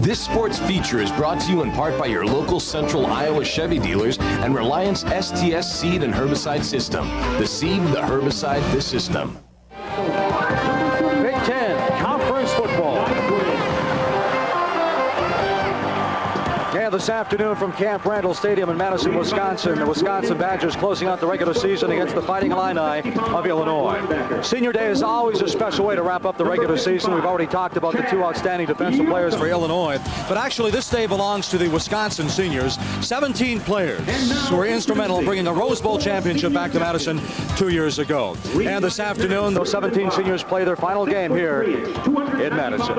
This sports feature is brought to you in part by your local Central Iowa Chevy dealers and Reliance STS Seed and Herbicide System. The seed, the herbicide, the system. Big Ten Conference Football. And this afternoon from Camp Randall Stadium in Madison, Wisconsin, the Wisconsin Badgers closing out the regular season against the Fighting Illini of Illinois. Senior Day is always a special way to wrap up the regular season. We've already talked about the two outstanding defensive players for Illinois, but actually this day belongs to the Wisconsin seniors. 17 players who were instrumental in bringing the Rose Bowl championship back to Madison 2 years ago. And this afternoon, those 17 seniors play their final game here in Madison.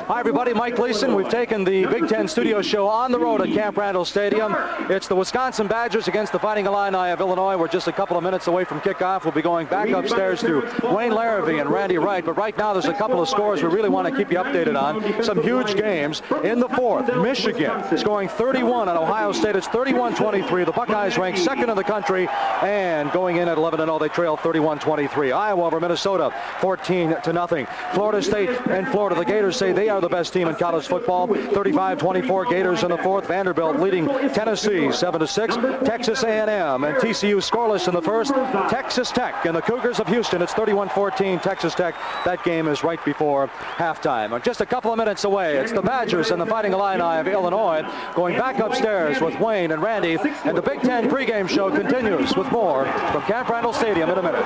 Hi everybody, Mike Gleason. We've taken the Big Ten studio show on the road at Camp Randall Stadium. It's the Wisconsin Badgers against the Fighting Illini of Illinois. We're just a couple of minutes away from kickoff. We'll be going back upstairs to Wayne Larrabee and Randy Wright. But right now there's a couple of scores we really want to keep you updated on. Some huge games. In the fourth, Michigan scoring 31 on Ohio State. It's 31-23. The Buckeyes ranked second in the country, and going in at 11-0, they trail 31-23. Iowa over Minnesota, 14-0. Florida State and Florida, the Gators say they are the best team in college football. 35-24 Gators in the fourth. Vanderbilt leading Tennessee 7-6. Texas A&M and TCU scoreless in the first. Texas Tech and the Cougars of Houston. It's 31-14 Texas Tech. That game is right before halftime. Just a couple of minutes away, it's the Badgers and the Fighting Illini of Illinois going back upstairs with Wayne and Randy, and the Big Ten pregame show continues with more from Camp Randall Stadium in a minute.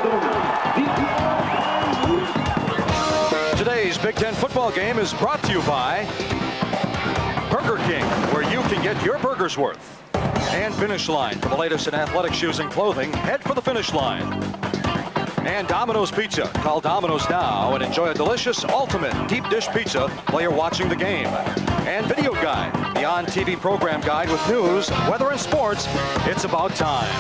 Today's Big Ten football game is brought to you by Burger King, where you can get your burger's worth. And Finish Line, for the latest in athletic shoes and clothing, head for the finish line. And Domino's Pizza. Call Domino's now and enjoy a delicious, ultimate deep dish pizza while you're watching the game. And Video Guide, the on-TV program guide with news, weather, and sports. It's about time.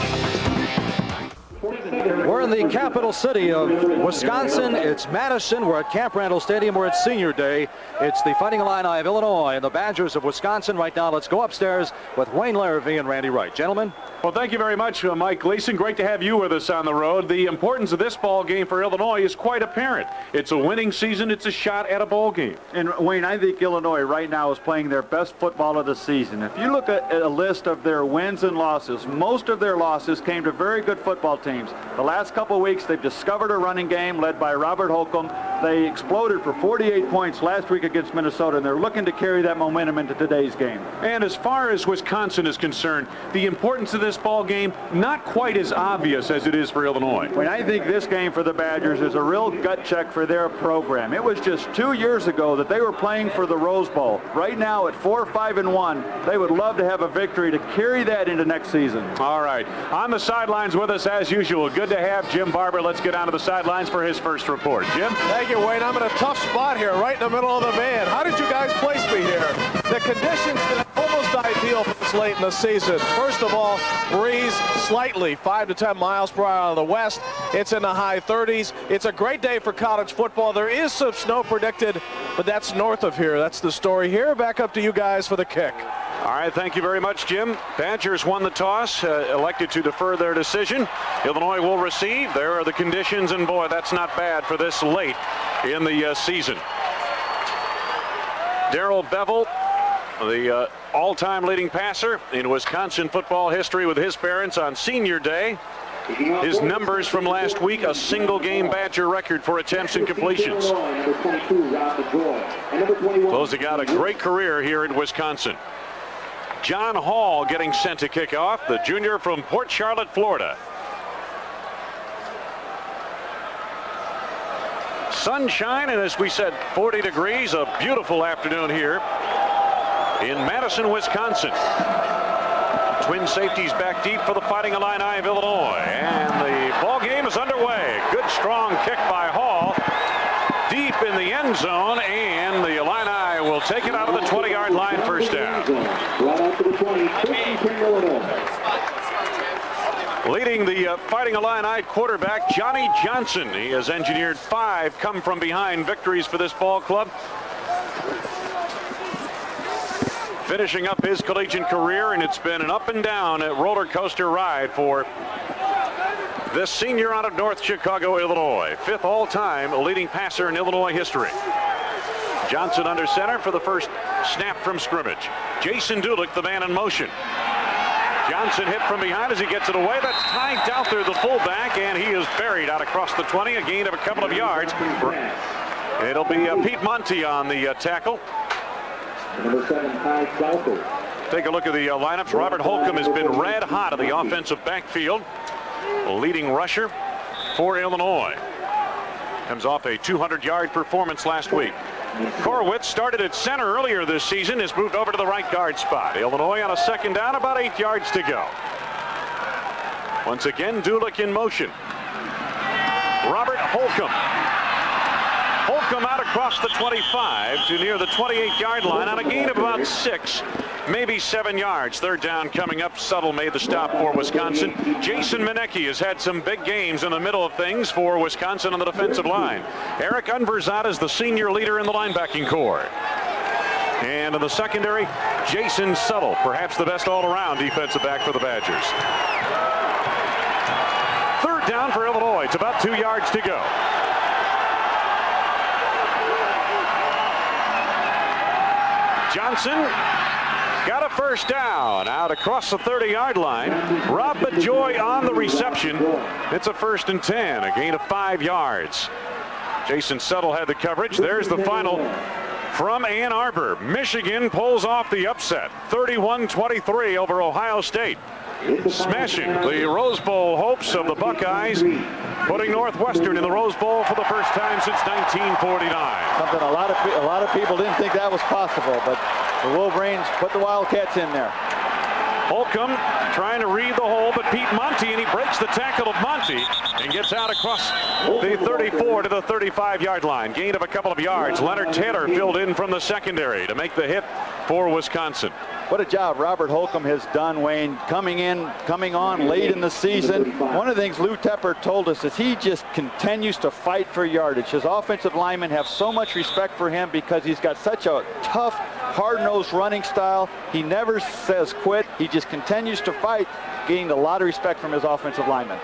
We're in the capital city of Wisconsin. It's Madison. We're at Camp Randall Stadium. We're at Senior Day. It's the Fighting Illini of Illinois and the Badgers of Wisconsin. Right now, let's go upstairs with Wayne Larrabee and Randy Wright. Gentlemen. Well, thank you very much, Mike Gleason. Great to have you with us on the road. The importance of this ball game for Illinois is quite apparent. It's a winning season. It's a shot at a bowl game. And, Wayne, I think Illinois right now is playing their best football of the season. If you look at a list of their wins and losses, most of their losses came to very good football teams. The last couple of weeks, they've discovered a running game led by Robert Holcomb. They exploded for 48 points last week against Minnesota, and they're looking to carry that momentum into today's game. And as far as Wisconsin is concerned, the importance of this ball game, not quite as obvious as it is for Illinois. When I think this game for the Badgers is a real gut check for their program. It was just 2 years ago that they were playing for the Rose Bowl. Right now at 4-5-1, they would love to have a victory to carry that into next season. All right. On the sidelines with us as usual. Good to have Jim Barber. Let's get onto the sidelines for his first report. Jim? Thank you, Wayne. I'm in a tough spot here, right in the middle of the van. How did you guys place me here? The conditions are almost ideal for this late in the season. First of all, breeze slightly, 5 to 10 miles per hour out of the west. It's in the high 30s. It's a great day for college football. There is some snow predicted, but that's north of here. That's the story here. Back up to you guys for the kick. All right, thank you very much, Jim. Badgers won the toss, elected to defer their decision. Illinois will receive. There are the conditions, and boy, that's not bad for this late in the season. Darrell Bevell, the all-time leading passer in Wisconsin football history with his parents on Senior Day. His numbers from last week, a single-game Badger record for attempts and completions. Closing out a great career here in Wisconsin. John Hall getting sent to kick off, the junior from Port Charlotte, Florida. Sunshine, and as we said, 40 degrees, a beautiful afternoon here in Madison, Wisconsin. Twin safeties back deep for the Fighting Illini of Illinois, and the ball game is underway. Good strong kick by Hall, deep in the end zone, and the Illini will take it out of the 20-yard line, first down. Leading the Fighting Illini quarterback, Johnny Johnson. He has engineered 5 come-from-behind victories for this ball club. Finishing up his collegiate career, and it's been an up-and-down roller coaster ride for this senior out of North Chicago, Illinois. 5th all-time leading passer in Illinois history. Johnson under center for the first snap from scrimmage. Jason Dulick, the man in motion. Johnson hit from behind as he gets it away. That's Ty Douther, the fullback, and he is buried out across the 20, a gain of a couple of yards. It'll be Pete Monty on the tackle. Number 7, Ty Douther. Take a look at the lineups. Robert Holcomb has been red hot in the offensive backfield. The leading rusher for Illinois. Comes off a 200-yard performance last week. Korwitz started at center earlier this season, has moved over to the right guard spot. Illinois on a second down, about 8 yards to go. Once again, Dulick in motion. Robert Holcomb. Holcomb out across the 25 to near the 28-yard line on a gain of about 6, maybe 7 yards. Third down coming up. Suttle made the stop for Wisconsin. Jason Manecki has had some big games in the middle of things for Wisconsin on the defensive line. Eric Unverzad is the senior leader in the linebacking corps. And in the secondary, Jason Suttle, perhaps the best all-around defensive back for the Badgers. Third down for Illinois. It's about 2 yards to go. Johnson got a first down out across the 30-yard line. Rob Bejoy on the reception. It's a 1st and 10, a gain of 5 yards. Jason Suttle had the coverage. There's the final from Ann Arbor. Michigan pulls off the upset, 31-23 over Ohio State. Smashing the Rose Bowl hopes of the Buckeyes, putting Northwestern in the Rose Bowl for the first time since 1949. Something a lot of people didn't think that was possible, but the Wolverines put the Wildcats in there. Holcomb trying to read the hole, but Pete Monty, and he breaks the tackle of Monty and gets out across the 34 to the 35-yard line. Gain of a couple of yards. Leonard Taylor filled in from the secondary to make the hit for Wisconsin. What a job Robert Holcomb has done, Wayne, coming on late in the season. One of the things Lou Tepper told us is he just continues to fight for yardage. His offensive linemen have so much respect for him because he's got such a tough, hard-nosed running style. He never says quit. He just continues to fight, gaining a lot of respect from his offensive linemen.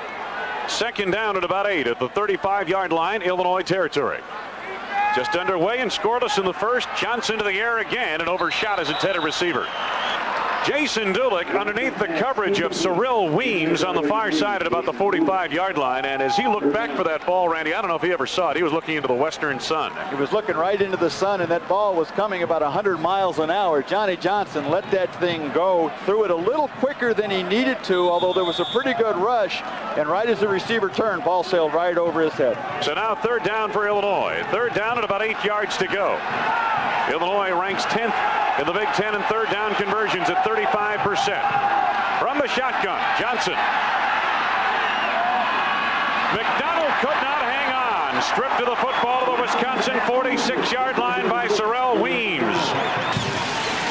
Second down at about 8 at the 35-yard line, Illinois territory. Just underway and scoreless in the first. Johnson to the air again and overshot his intended receiver. Jason Dulick underneath the coverage of Cyril Weems on the far side at about the 45-yard line. And as he looked back for that ball, Randy, I don't know if he ever saw it. He was looking into the western sun. He was looking right into the sun, and that ball was coming about 100 miles an hour. Johnny Johnson let that thing go, threw it a little quicker than he needed to, although there was a pretty good rush. And right as the receiver turned, ball sailed right over his head. So now third down for Illinois. Third down at about 8 yards to go. Illinois ranks 10th in the Big Ten in third down conversions at 35%. From the shotgun, Johnson. McDonald could not hang on. Stripped to the football to the Wisconsin 46-yard line by Cyril Weems.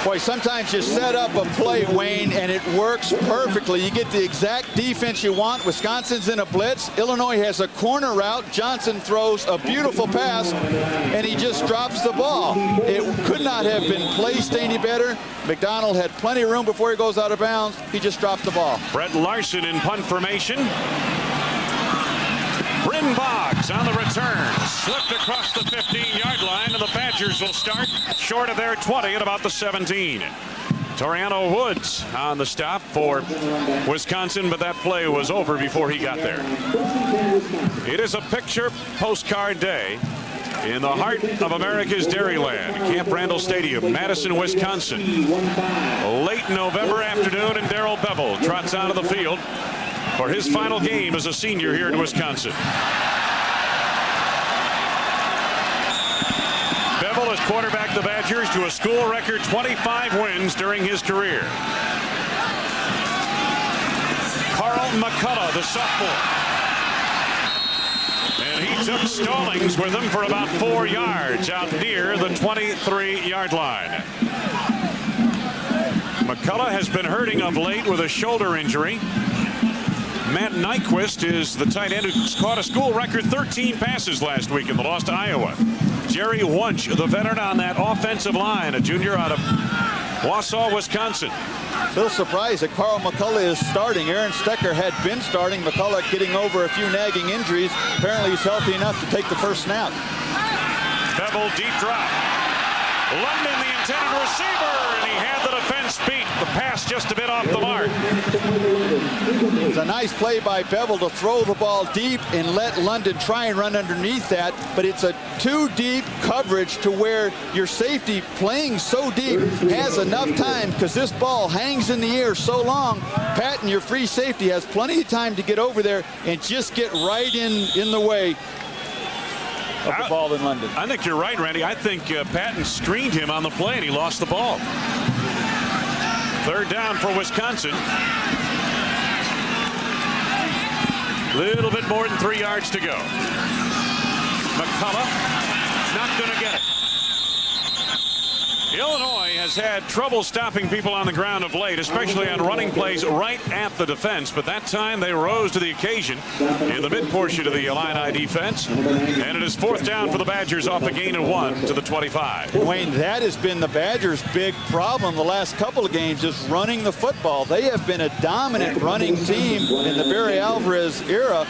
Boy, sometimes you set up a play, Wayne, and it works perfectly. You get the exact defense you want. Wisconsin's in a blitz. Illinois has a corner route. Johnson throws a beautiful pass, and he just drops the ball. It could not have been placed any better. McDonald had plenty of room before he goes out of bounds. He just dropped the ball. Brett Larson in punt formation. Bryn Boggs on the return, slipped across the 15-yard line, and the Badgers will start short of their 20 at about the 17. Toriano Woods on the stop for Wisconsin, but that play was over before he got there. It is a picture postcard day in the heart of America's Dairyland, Camp Randall Stadium, Madison, Wisconsin. A late November afternoon, and Darrell Bevel trots out of the field for his final game as a senior here in Wisconsin. Bevel has quarterbacked the Badgers to a school record 25 wins during his career. Carl McCullough, the sophomore. And he took Stallings with him for about 4 yards out near the 23-yard line. McCullough has been hurting of late with a shoulder injury. Matt Nyquist is the tight end who caught a school record 13 passes last week in the loss to Iowa. Jerry Wunsch, the veteran on that offensive line, a junior out of Wausau, Wisconsin. A little surprised that Carl McCullough is starting. Aaron Stecker had been starting. McCullough getting over a few nagging injuries. Apparently he's healthy enough to take the first snap. Bevel deep drop. London, the intended receiver, and he had the defense beat. The pass just a bit off the mark. It's a nice play by Bevel to throw the ball deep and let London try and run underneath that, but it's a too deep coverage to where your safety playing so deep has enough time, because this ball hangs in the air so long. Patton, your free safety, has plenty of time to get over there and just get right in the way of the ball in London. I think you're right, Randy. I think Patton screened him on the play and he lost the ball. Third down for Wisconsin. Little bit more than 3 yards to go. McCullough not going to get it. Illinois has had trouble stopping people on the ground of late, especially on running plays right at the defense. But that time they rose to the occasion in the mid portion of the Illini defense. And it is fourth down for the Badgers off a gain of 1 to the 25. Wayne, that has been the Badgers' big problem the last couple of games, is running the football. They have been a dominant running team in the Barry Alvarez era.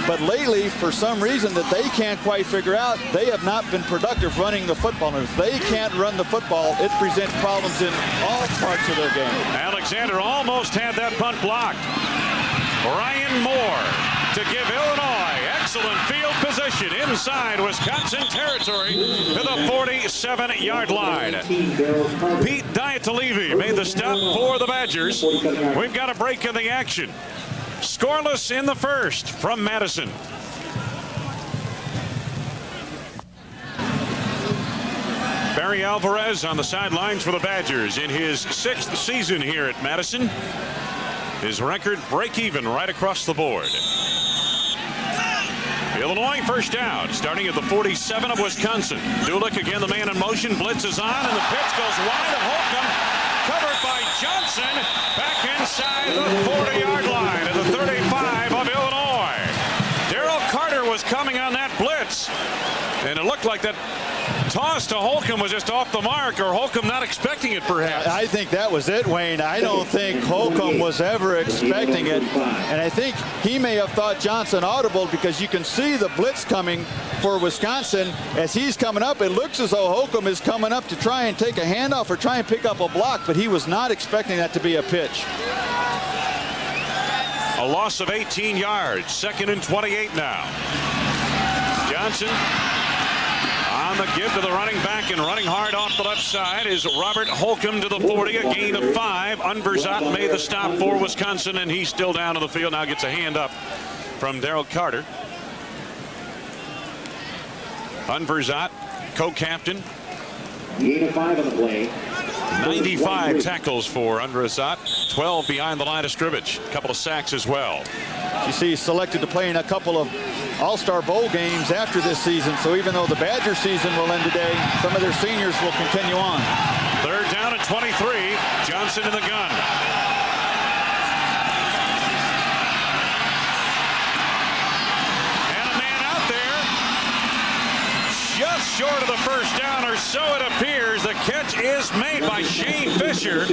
But lately, for some reason that they can't quite figure out, they have not been productive running the football. And if they can't run the football, it presents problems in all parts of their game. Alexander almost had that punt blocked. Ryan Moore to give Illinois excellent field position inside Wisconsin territory to the 47-yard line. Pete Diatalevi made the stop for the Badgers. We've got a break in the action. Scoreless in the first from Madison. Barry Alvarez on the sidelines for the Badgers in his 6th season here at Madison. His record break even right across the board. Illinois first down, starting at the 47 of Wisconsin. Dulick again, the man in motion. Blitz is on, and the pitch goes wide of Holcomb. Covered by Johnson. Back inside the 40-yard line at the 35 of Illinois. Darrell Carter was coming on that blitz, and it looked like that toss to Holcomb was just off the mark, or Holcomb not expecting it, perhaps. I think that was it, Wayne. I don't think Holcomb was ever expecting it. And I think he may have thought Johnson audible, because you can see the blitz coming for Wisconsin. As he's coming up, it looks as though Holcomb is coming up to try and take a handoff or try and pick up a block, but he was not expecting that to be a pitch. A loss of 18 yards. 2nd and 28 now. Johnson on the give to the running back, and running hard off the left side is Robert Holcomb to the 40, a gain of 5. Unverzat made the stop for Wisconsin, and he's still down on the field. Now gets a hand up from Darrell Carter. Unverzat, co-captain. Gain of 5 on the play. 95 tackles for Unverzat, 12 behind the line of scrimmage. A couple of sacks as well. You see, he's selected to play in a couple of All-Star Bowl games after this season. So even though the Badger season will end today, some of their seniors will continue on. Third down at 23. Johnson in the gun. And a man out there just short of the first down, or so it appears. The catch is made by Shane Fisher.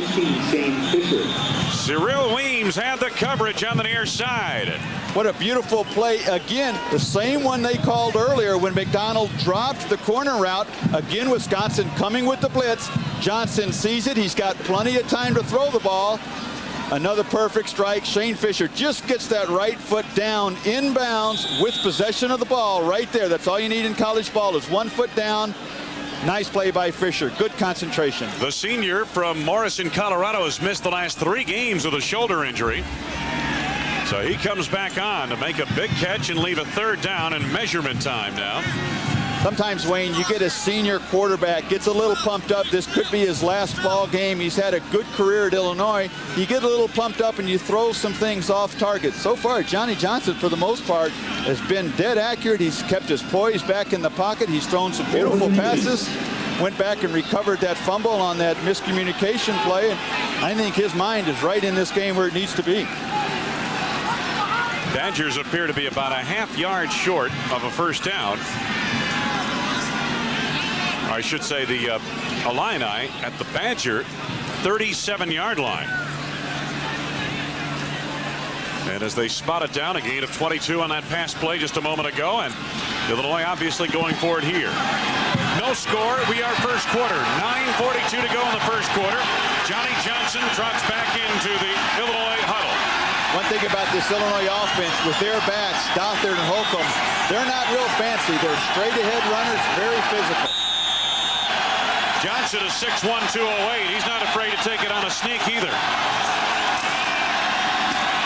Cyril Weems had the coverage on the near side. What a beautiful play. Again, the same one they called earlier when McDonald dropped the corner route. Again, Wisconsin coming with the blitz. Johnson sees it. He's got plenty of time to throw the ball. Another perfect strike. Shane Fisher just gets that right foot down inbounds with possession of the ball right there. That's all you need in college ball, is 1 foot down. Nice play by Fisher. Good concentration. The senior from Morrison, Colorado, has missed the last 3 games with a shoulder injury. So he comes back on to make a big catch and leave a third down in measurement time now. Sometimes, Wayne, you get a senior quarterback, gets a little pumped up. This could be his last ball game. He's had a good career at Illinois. You get a little pumped up and you throw some things off target. So far, Johnny Johnson, for the most part, has been dead accurate. He's kept his poise back in the pocket. He's thrown some beautiful passes. Went back and recovered that fumble on that miscommunication play. And I think his mind is right in this game where it needs to be. Badgers appear to be about a half yard short of a first down. I should say the Illini at the Badger 37-yard line. And as they spot it down, a gain of 22 on that pass play just a moment ago, and Illinois obviously going for it here. No score. We are first quarter. 9:42 to go in the first quarter. Johnny Johnson trots back into the Illinois huddle. One thing about this Illinois offense, with their backs, Stothard and Holcomb, they're not real fancy. They're straight-ahead runners, very physical. Johnson is 6'1", 208. He's not afraid to take it on a sneak either.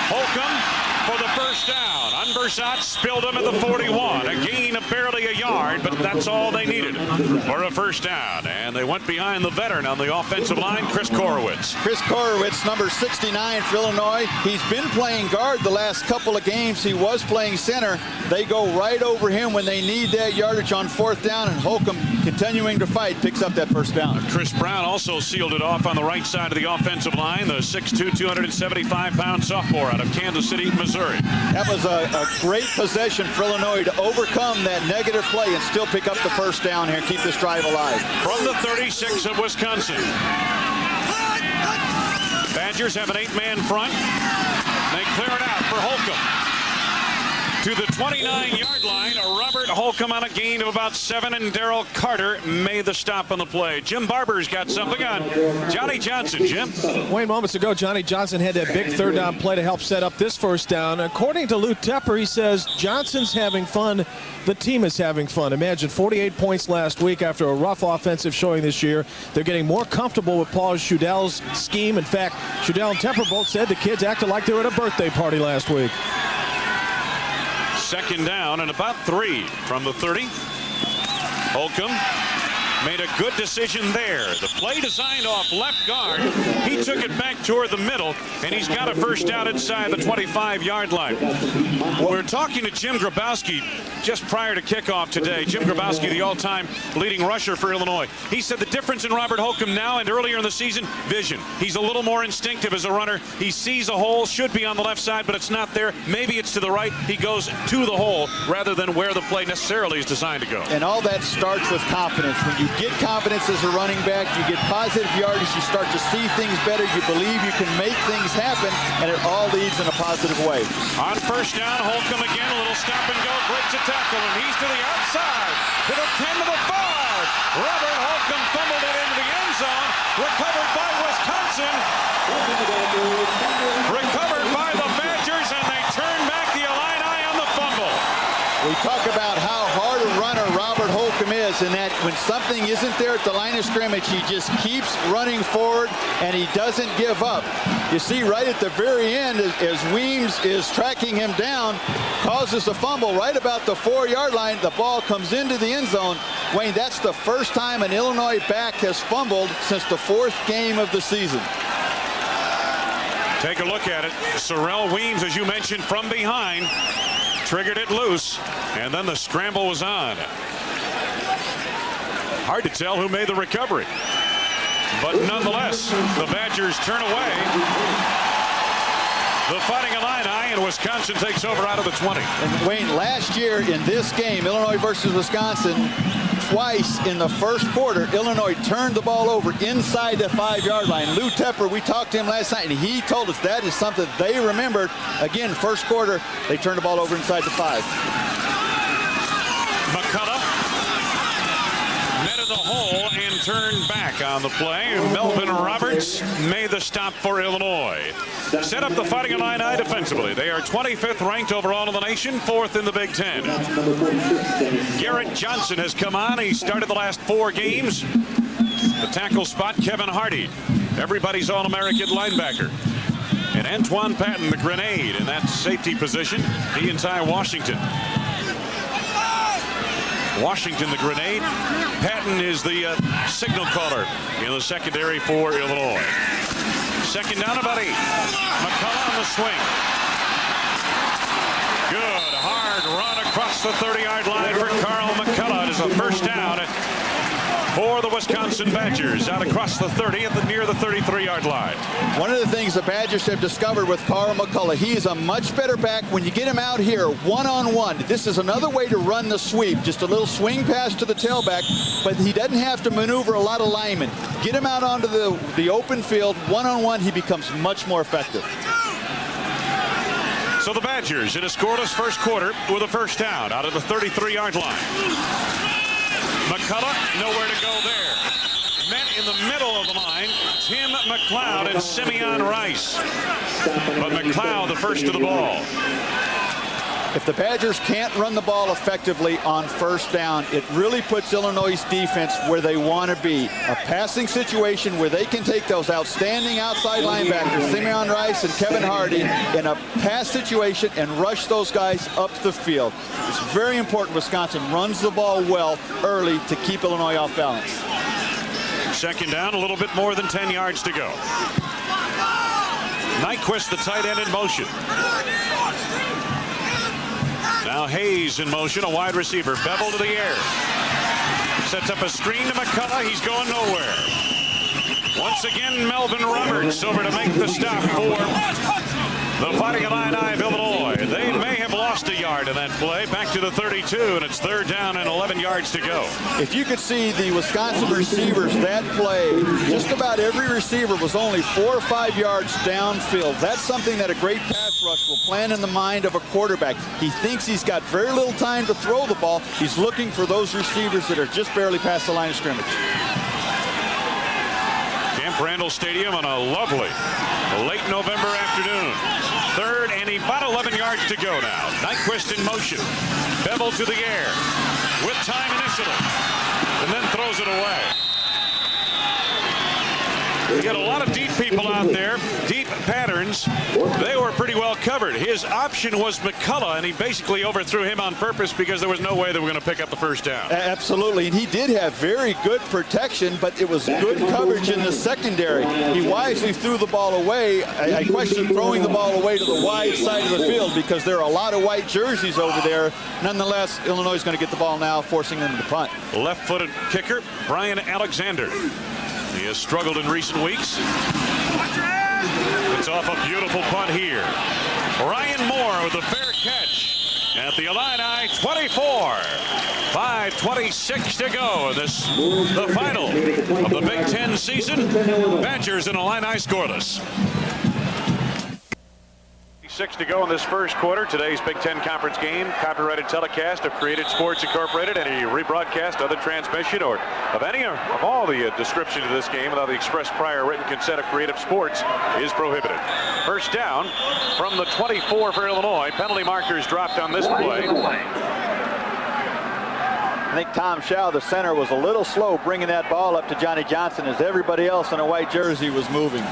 Holcomb for the first down. Unversat spilled him at the 41. A gain of barely a yard, but that's all they needed for a first down. And they went behind the veteran on the offensive line, Chris Korowitz. Chris Korowitz, number 69 for Illinois. He's been playing guard the last couple of games. He was playing center. They go right over him when they need that yardage on fourth down, and Holcomb, continuing to fight, picks up that first down. Chris Brown also sealed it off on the right side of the offensive line, the 6'2", 275-pound sophomore out of Kansas City, Missouri. That was a great possession for Illinois to overcome that negative play and still pick up the first down here and keep this drive alive. From the 36 of Wisconsin. Badgers have an 8-man front. They clear it out for Holcomb. To the 29-yard line, Robert Holcomb on a gain of about 7, and Darrell Carter made the stop on the play. Jim Barber's got something on Johnny Johnson. Jim? Wayne, moments ago, Johnny Johnson had that big third down play to help set up this first down. According to Lou Tepper, he says Johnson's having fun. The team is having fun. Imagine 48 points last week after a rough offensive showing this year. They're getting more comfortable with Paul Schudel's scheme. In fact, Schudel and Tepper both said the kids acted like they were at a birthday party last week. Second down and about 3 from the 30. Holcomb made a good decision there. The play designed off left guard. He took it back toward the middle, and he's got a first down inside the 25-yard line. We're talking to Jim Grabowski just prior to kickoff today. Jim Grabowski, the all-time leading rusher for Illinois. He said the difference in Robert Holcomb now and earlier in the season, vision. He's a little more instinctive as a runner. He sees a hole, should be on the left side, but it's not there. Maybe it's to the right. He goes to the hole rather than where the play necessarily is designed to go. And all that starts with confidence. When you get confidence as a running back, you get positive yardage, you start to see things better, you believe you can make things happen, and it all leads in a positive way. On first down, Holcomb again, a little stop and go, breaks a tackle, and he's to the outside, to the 10, to the 5. Robert Holcomb fumbled it into the end zone, recovered by Wisconsin, recovered by the Badgers, and they turn back the Illini on the fumble. We talk about how hard a runner Robert Holcomb is, and that when something isn't there at the line of scrimmage, he just keeps running forward and he doesn't give up. You see right at the very end, as Weems is tracking him down, causes a fumble right about the 4-yard line. The ball comes into the end zone. Wayne, that's the first time an Illinois back has fumbled since the 4th game of the season. Take a look at it. Sorrell Weems, as you mentioned, from behind, triggered it loose, and then the scramble was on. Hard to tell who made the recovery, but nonetheless, the Badgers turn away. The Fighting Illini, and Wisconsin takes over out of the 20. And Wayne, last year in this game, Illinois versus Wisconsin, twice in the first quarter, Illinois turned the ball over inside the 5-yard line. Lou Tepper, we talked to him last night, and he told us that is something they remembered. Again, first quarter, they turned the ball over inside the 5. McCullough netted the hole and turned back on the play. Melvin Roberts made the stop for Illinois. Set up the Fighting Illini defensively. They are 25th ranked overall in the nation, 4th in the Big Ten. Garrett Johnson has come on. He started the last 4 games. The tackle spot, Kevin Hardy, everybody's All-American linebacker. And Antoine Patton, the grenade in that safety position. He and Ty Washington. Washington, the grenade. Patton is the signal caller in the secondary for Illinois. Second down, about 8. McCullough on the swing. Good, hard run across the 30-yard line for Carl McCullough. It is a first down for the Wisconsin Badgers out across the 30 near the 33-yard line. One of the things the Badgers have discovered with Carl McCullough, he is a much better back when you get him out here one-on-one. This is another way to run the sweep, just a little swing pass to the tailback, but he doesn't have to maneuver a lot of linemen. Get him out onto the open field, one-on-one, he becomes much more effective. So the Badgers in a scoreless first quarter with a first down out of the 33-yard line. McCullough, nowhere to go there. Met in the middle of the line, Tim McLeod and Simeon Rice. But McLeod the first to the ball. If the Badgers can't run the ball effectively on first down, it really puts Illinois' defense where they want to be. A passing situation where they can take those outstanding outside linebackers, Simeon Rice and Kevin Hardy, in a pass situation and rush those guys up the field. It's very important Wisconsin runs the ball well early to keep Illinois off balance. Second down, a little bit more than 10 yards to go. Nyquist, the tight end, in motion. Now Hayes in motion, a wide receiver. Bevel to the air. Sets up a screen to McCullough. He's going nowhere. Once again, Melvin Roberts over to make the stop for the Fighting Illini of Illinois. They may have lost a yard in that play. Back to the 32, and it's third down and 11 yards to go. If you could see the Wisconsin receivers that play, just about every receiver was only 4 or 5 yards downfield. That's something that a great pass rush will plan in the mind of a quarterback. He thinks he's got very little time to throw the ball. He's looking for those receivers that are just barely past the line of scrimmage. Camp Randall Stadium on a lovely late November afternoon. Third and about 11 yards to go now. Nyquist in motion. Bevel to the air. With time initially. And then throws it away. We got a lot of deep people out there. Deep patterns. They were pretty well covered. His option was McCullough, and he basically overthrew him on purpose because there was no way they were going to pick up the first down. Absolutely, and he did have very good protection, but it was good coverage in the secondary. He wisely threw the ball away. I question throwing the ball away to the wide side of the field because there are a lot of white jerseys over there. Nonetheless, Illinois is going to get the ball now, forcing them to punt. Left-footed kicker, Brian Alexander. He has struggled in recent weeks. It's off a beautiful punt here. Ryan Moore with a fair catch at the Illini 24. 5:26 to go. The final of the Big Ten season. Badgers and Illini scoreless. 6 to go in this first quarter. Today's Big Ten Conference game, copyrighted telecast of Created Sports Incorporated. Any rebroadcast, other transmission, or of any or of all the description of this game without the express prior written consent of Creative Sports is prohibited. First down from the 24 for Illinois. Penalty markers dropped on this play. I think Tom Shaw, the center, was a little slow bringing that ball up to Johnny Johnson as everybody else in a white jersey was moving.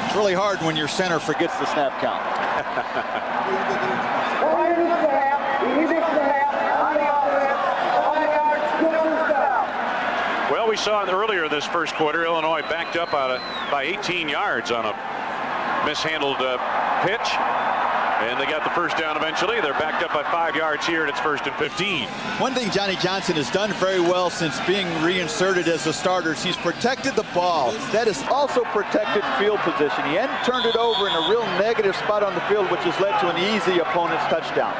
It's really hard when your center forgets the snap count. Well, we saw earlier this first quarter, Illinois backed up by 18 yards on a mishandled pitch. And they got the first down eventually. They're backed up by 5 yards here, and it's 1st and 15. One thing Johnny Johnson has done very well since being reinserted as a starter is he's protected the ball. That has also protected field position. He hadn't turned it over in a real negative spot on the field, which has led to an easy opponent's touchdown.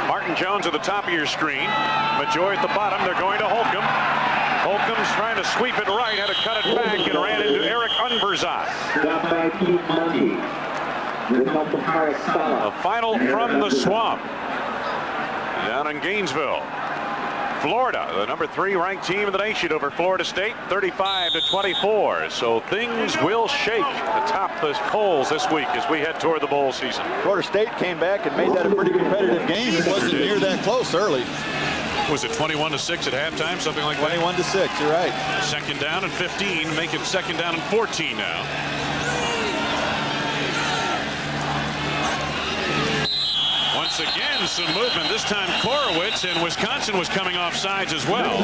Martin Jones at the top of your screen. Majoy at the bottom. They're going to Holcomb. Holcomb's trying to sweep it right, had to cut it back, and ran into Eric Unverzat. A final from the swamp down in Gainesville, Florida. The number 3 ranked team in the nation over Florida State, 35-24. So things will shake atop the polls this week as we head toward the bowl season. Florida State came back and made that a pretty competitive game. It wasn't near that close early. Was it 21-6 at halftime, something like that? 21-6, you're right. Second down and 15, make it second down and 14 now. Once again, some movement. This time, Korowitz, and Wisconsin was coming off sides as well.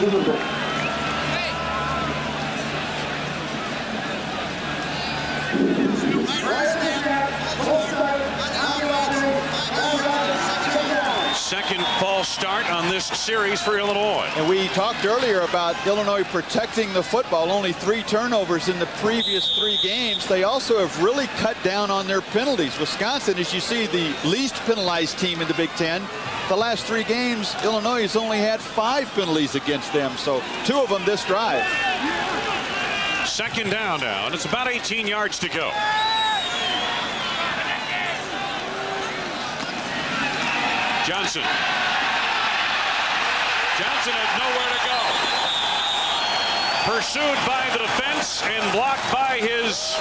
Second false start on this series for Illinois. And we talked earlier about Illinois protecting the football. Only 3 turnovers in the previous 3 games. They also have really cut down on their penalties. Wisconsin, as you see, the least penalized team in the Big Ten. The last 3 games, Illinois has only had 5 penalties against them. So 2 of them this drive. Second down now, and it's about 18 yards to go. Johnson Johnson had nowhere to go. Pursued by the defense and blocked by his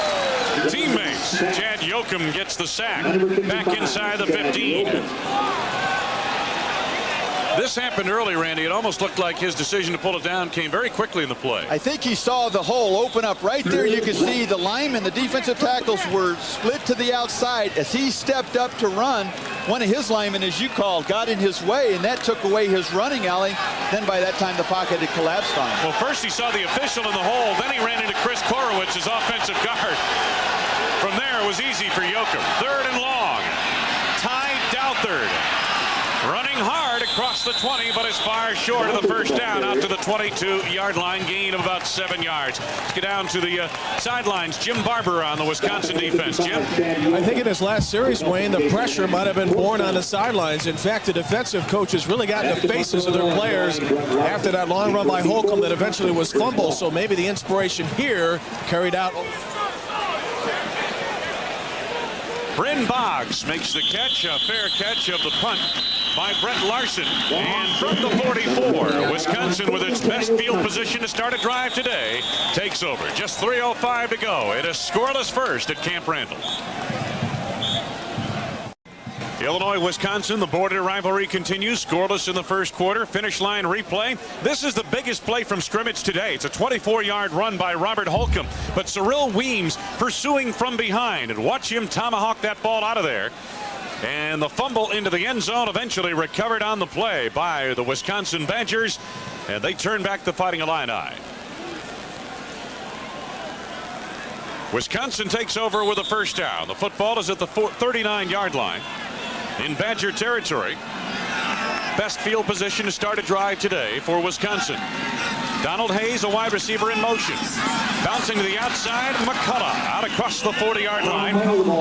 teammates. Chad Yoakum gets the sack. Back inside the 15. This happened early, Randy. It almost looked like his decision to pull it down came very quickly in the play. I think he saw the hole open up right there. You could see the linemen, the defensive tackles were split to the outside. As he stepped up to run, one of his linemen, as you called, got in his way, and that took away his running alley. Then by that time, the pocket had collapsed on him. Well, first he saw the official in the hole. Then he ran into Chris Korowitz, his offensive guard. From there, it was easy for Yoakum. 3rd and long. Ty Douthard running hard across the 20, but is far short of the first down out to the 22-yard line, gain of about 7 yards. Let's get down to the sidelines. Jim Barber on the Wisconsin defense. Jim? I think in his last series, Wayne, the pressure might have been borne on the sidelines. In fact, the defensive coaches really got in the faces of their players after that long run by Holcomb that eventually was fumbled. So maybe the inspiration here carried out. Bryn Boggs makes the catch, a fair catch of the punt by Brett Larson. And from the 44, Wisconsin, with its best field position to start a drive today, takes over. Just 3:05 to go. It is scoreless first at Camp Randall. Illinois-Wisconsin, the border rivalry continues. Scoreless in the first quarter. Finish line replay. This is the biggest play from scrimmage today. It's a 24-yard run by Robert Holcomb. But Cyril Weems pursuing from behind. And watch him tomahawk that ball out of there. And the fumble into the end zone eventually recovered on the play by the Wisconsin Badgers. And they turn back the Fighting Illini. Wisconsin takes over with a first down. The football is at the 39-yard line. In Badger territory. Best field position to start a drive today for Wisconsin. Donald Hayes, a wide receiver in motion. Bouncing to the outside, McCullough out across the 40-yard line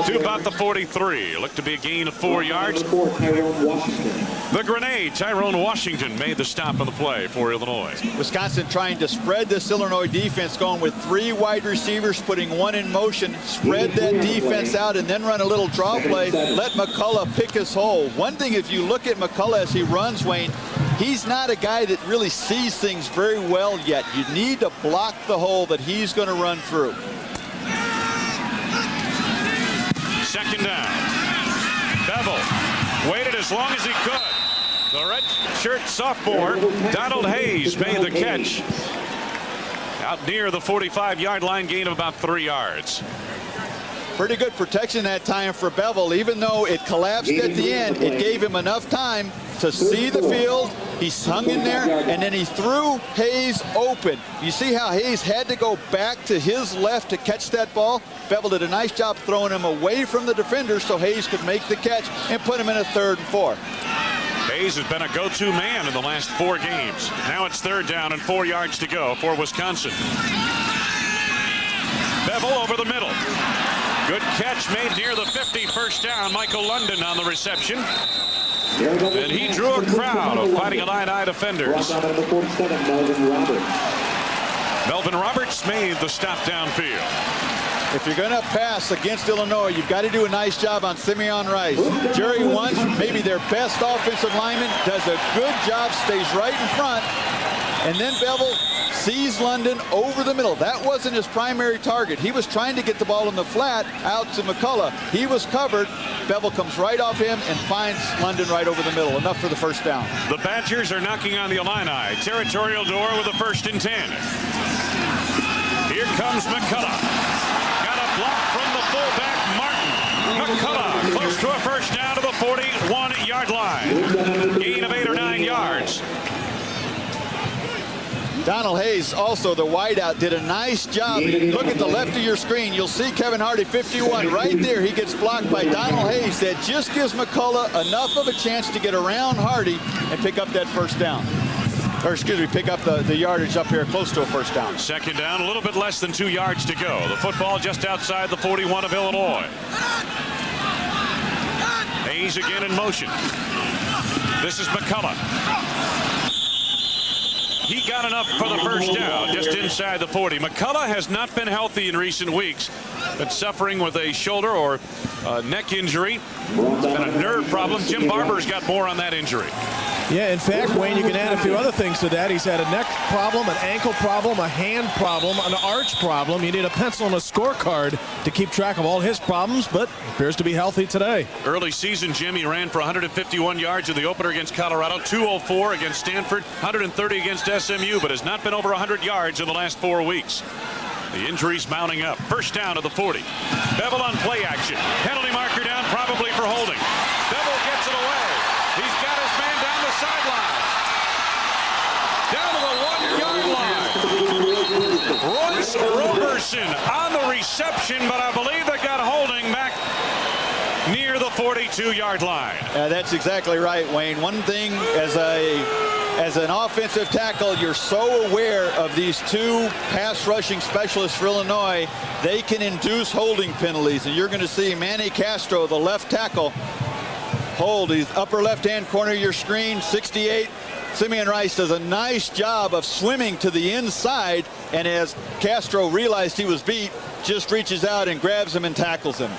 to about the 43. Looked to be a gain of 4 yards. The grenade, Tyrone Washington, made the stop on the play for Illinois. Wisconsin trying to spread this Illinois defense, going with 3 wide receivers, putting 1 in motion, spread that defense out, and then run a little draw play. Let McCullough pick his hole. One thing, if you look at McCullough as he runs, Wayne, he's not a guy that really sees things very well yet. You need to block the hole that he's going to run through. Second down. Bevel waited as long as he could. The red shirt sophomore, Donald Hayes, made the catch. Out near the 45-yard line, gain of about 3 yards. Pretty good protection that time for Bevel. Even though it collapsed at the end, it gave him enough time to see the field. He hung in there, and then he threw Hayes open. You see how Hayes had to go back to his left to catch that ball? Bevel did a nice job throwing him away from the defender so Hayes could make the catch and put him in a 3rd and 4. Hayes has been a go-to man in the last 4 games. Now it's 3rd down and 4 yards to go for Wisconsin. Bevel over the middle. Good catch made near the 50, first down. Michael London on the reception. And he drew a crowd of Fighting Illini defenders. Melvin Roberts made the stop downfield. If you're going to pass against Illinois, you've got to do a nice job on Simeon Rice. Jerry Wunsch, maybe their best offensive lineman, does a good job, stays right in front. And then Bevel sees London over the middle. That wasn't his primary target. He was trying to get the ball in the flat out to McCullough. He was covered. Bevel comes right off him and finds London right over the middle. Enough for the first down. The Badgers are knocking on the Illini territorial door with a 1st and 10. Here comes McCullough. Got a block from the fullback, Martin. McCullough close to a first down to the 41-yard line. Gain of 8 or 9 yards. Donald Hayes, also the wideout, did a nice job. Look at the left of your screen. You'll see Kevin Hardy, 51, right there. He gets blocked by Donald Hayes. That just gives McCullough enough of a chance to get around Hardy and pick up that first down. Or excuse me, pick up the yardage up here close to a first down. 2nd down, a little bit less than 2 yards to go. The football just outside the 41 of Illinois. Hayes again in motion. This is McCullough. He got enough for the first down just inside the 40. McCullough has not been healthy in recent weeks. Been suffering with a shoulder or neck injury. It's been a nerve problem. Jim Barber's got more on that injury. Yeah, in fact, Wayne, you can add a few other things to that. He's had a neck problem, an ankle problem, a hand problem, an arch problem. You need a pencil and a scorecard to keep track of all his problems, but appears to be healthy today. Early season, Jimmy ran for 151 yards in the opener against Colorado, 204 against Stanford, 130 against SMU, but has not been over 100 yards in the last 4 weeks. The injuries mounting up. First down to the 40. Bevel on play action. Penalty marker down, probably for holding. Bevel gets it away. He's got his man down the sideline. Down to the 1 yard line. Royce Roberson on the reception, but I believe they got holding back near the 42-yard line. That's exactly right, Wayne. One thing as an offensive tackle, you're so aware of these two pass rushing specialists for Illinois. They can induce holding penalties, and you're going to see Manny Castro, the left tackle, hold. He's upper left-hand corner of your screen, 68. Simeon Rice does a nice job of swimming to the inside, and as Castro realized he was beat, just reaches out and grabs him and tackles him.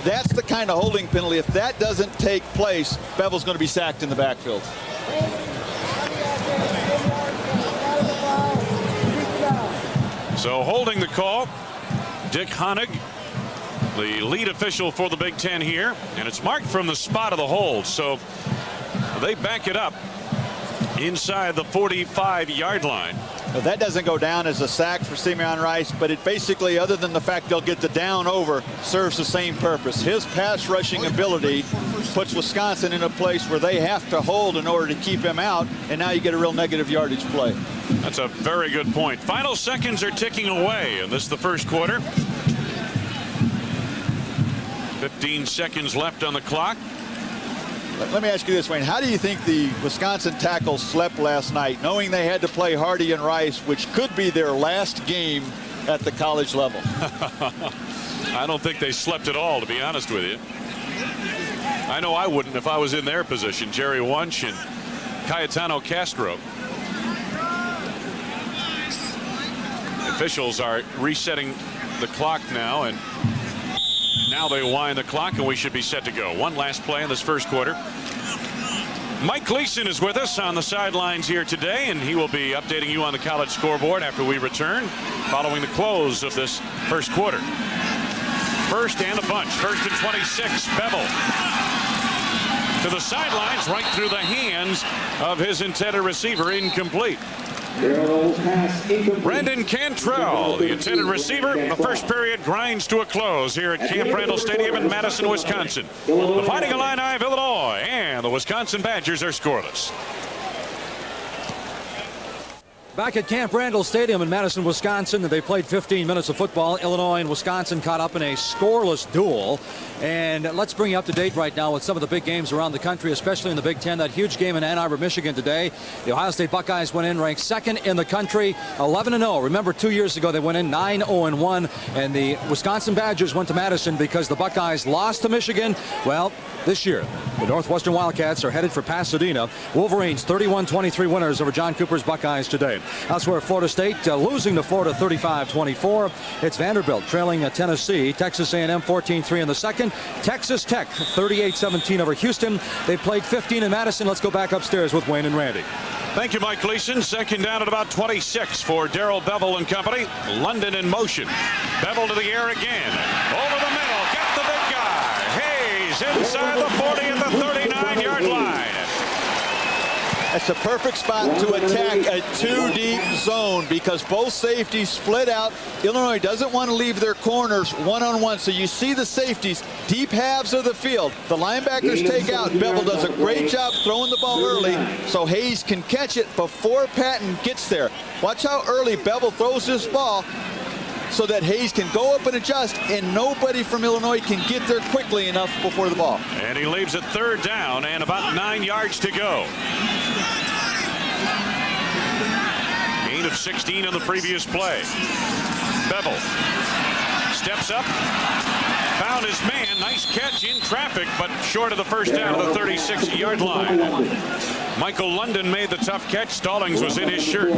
That's the kind of holding penalty. If that doesn't take place, Bevel's going to be sacked in the backfield. So holding the call, Dick Honig, the lead official for the Big Ten here, and it's marked from the spot of the hold, so they back it up inside the 45-yard line. Now, that doesn't go down as a sack for Simeon Rice, but it basically, other than the fact they'll get the down over, serves the same purpose. His pass rushing ability puts Wisconsin in a place where they have to hold in order to keep him out, and now you get a real negative yardage play. That's a very good point. Final seconds are ticking away, and this is the first quarter. 15 seconds left on the clock. Let me ask you this, Wayne. How do you think the Wisconsin tackles slept last night, knowing they had to play Hardy and Rice, which could be their last game at the college level? I don't think they slept at all, to be honest with you. I know I wouldn't if I was in their position. Jerry Wunsch and Cayetano Castro. Officials are resetting the clock now, and now they wind the clock, and we should be set to go. One last play in this first quarter. Mike Gleason is with us on the sidelines here today, and he will be updating you on the college scoreboard after we return following the close of this first quarter. First and a bunch. First and 26. Bevel to the sidelines, right through the hands of his intended receiver. Incomplete. Brandon Cantrell, the intended receiver. The first period grinds to a close here at Camp Randall Stadium in Madison, Wisconsin. The Fighting Illini of Illinois and the Wisconsin Badgers are scoreless. Back at Camp Randall Stadium in Madison, Wisconsin, they played 15 minutes of football. Illinois and Wisconsin caught up in a scoreless duel. And let's bring you up to date right now with some of the big games around the country, especially in the Big Ten. That huge game in Ann Arbor, Michigan today. The Ohio State Buckeyes went in ranked second in the country, 11-0. Remember, 2 years ago they went in 9-0-1, and the Wisconsin Badgers went to Madison because the Buckeyes lost to Michigan. Well, this year, the Northwestern Wildcats are headed for Pasadena. Wolverines 31-23 winners over John Cooper's Buckeyes today. Elsewhere, Florida State losing to Florida 35-24. It's Vanderbilt trailing Tennessee. Texas A&M 14-3 in the second. Texas Tech 38-17 over Houston. They played 15 in Madison. Let's go back upstairs with Wayne and Randy. Thank you, Mike Gleason. Second down at about 26 for Darrell Bevel and company. London in motion. Bevel to the air again. Over the middle. Got the big guy. Hayes inside the 40 at the 39-yard line. That's a perfect spot to attack a two-deep zone because both safeties split out. Illinois doesn't want to leave their corners one-on-one, so you see the safeties, deep halves of the field. The linebackers take out. Bevel does a great job throwing the ball early so Hayes can catch it before Patton gets there. Watch how early Bevel throws this ball so that Hayes can go up and adjust, and nobody from Illinois can get there quickly enough before the ball. And he leaves it third down and about 9 yards to go. Gain of 16 on the previous play. Bevel steps up, found his man. Nice catch in traffic, but short of the first down to the 36-yard line. Michael London made the tough catch. Stallings was in his shirt.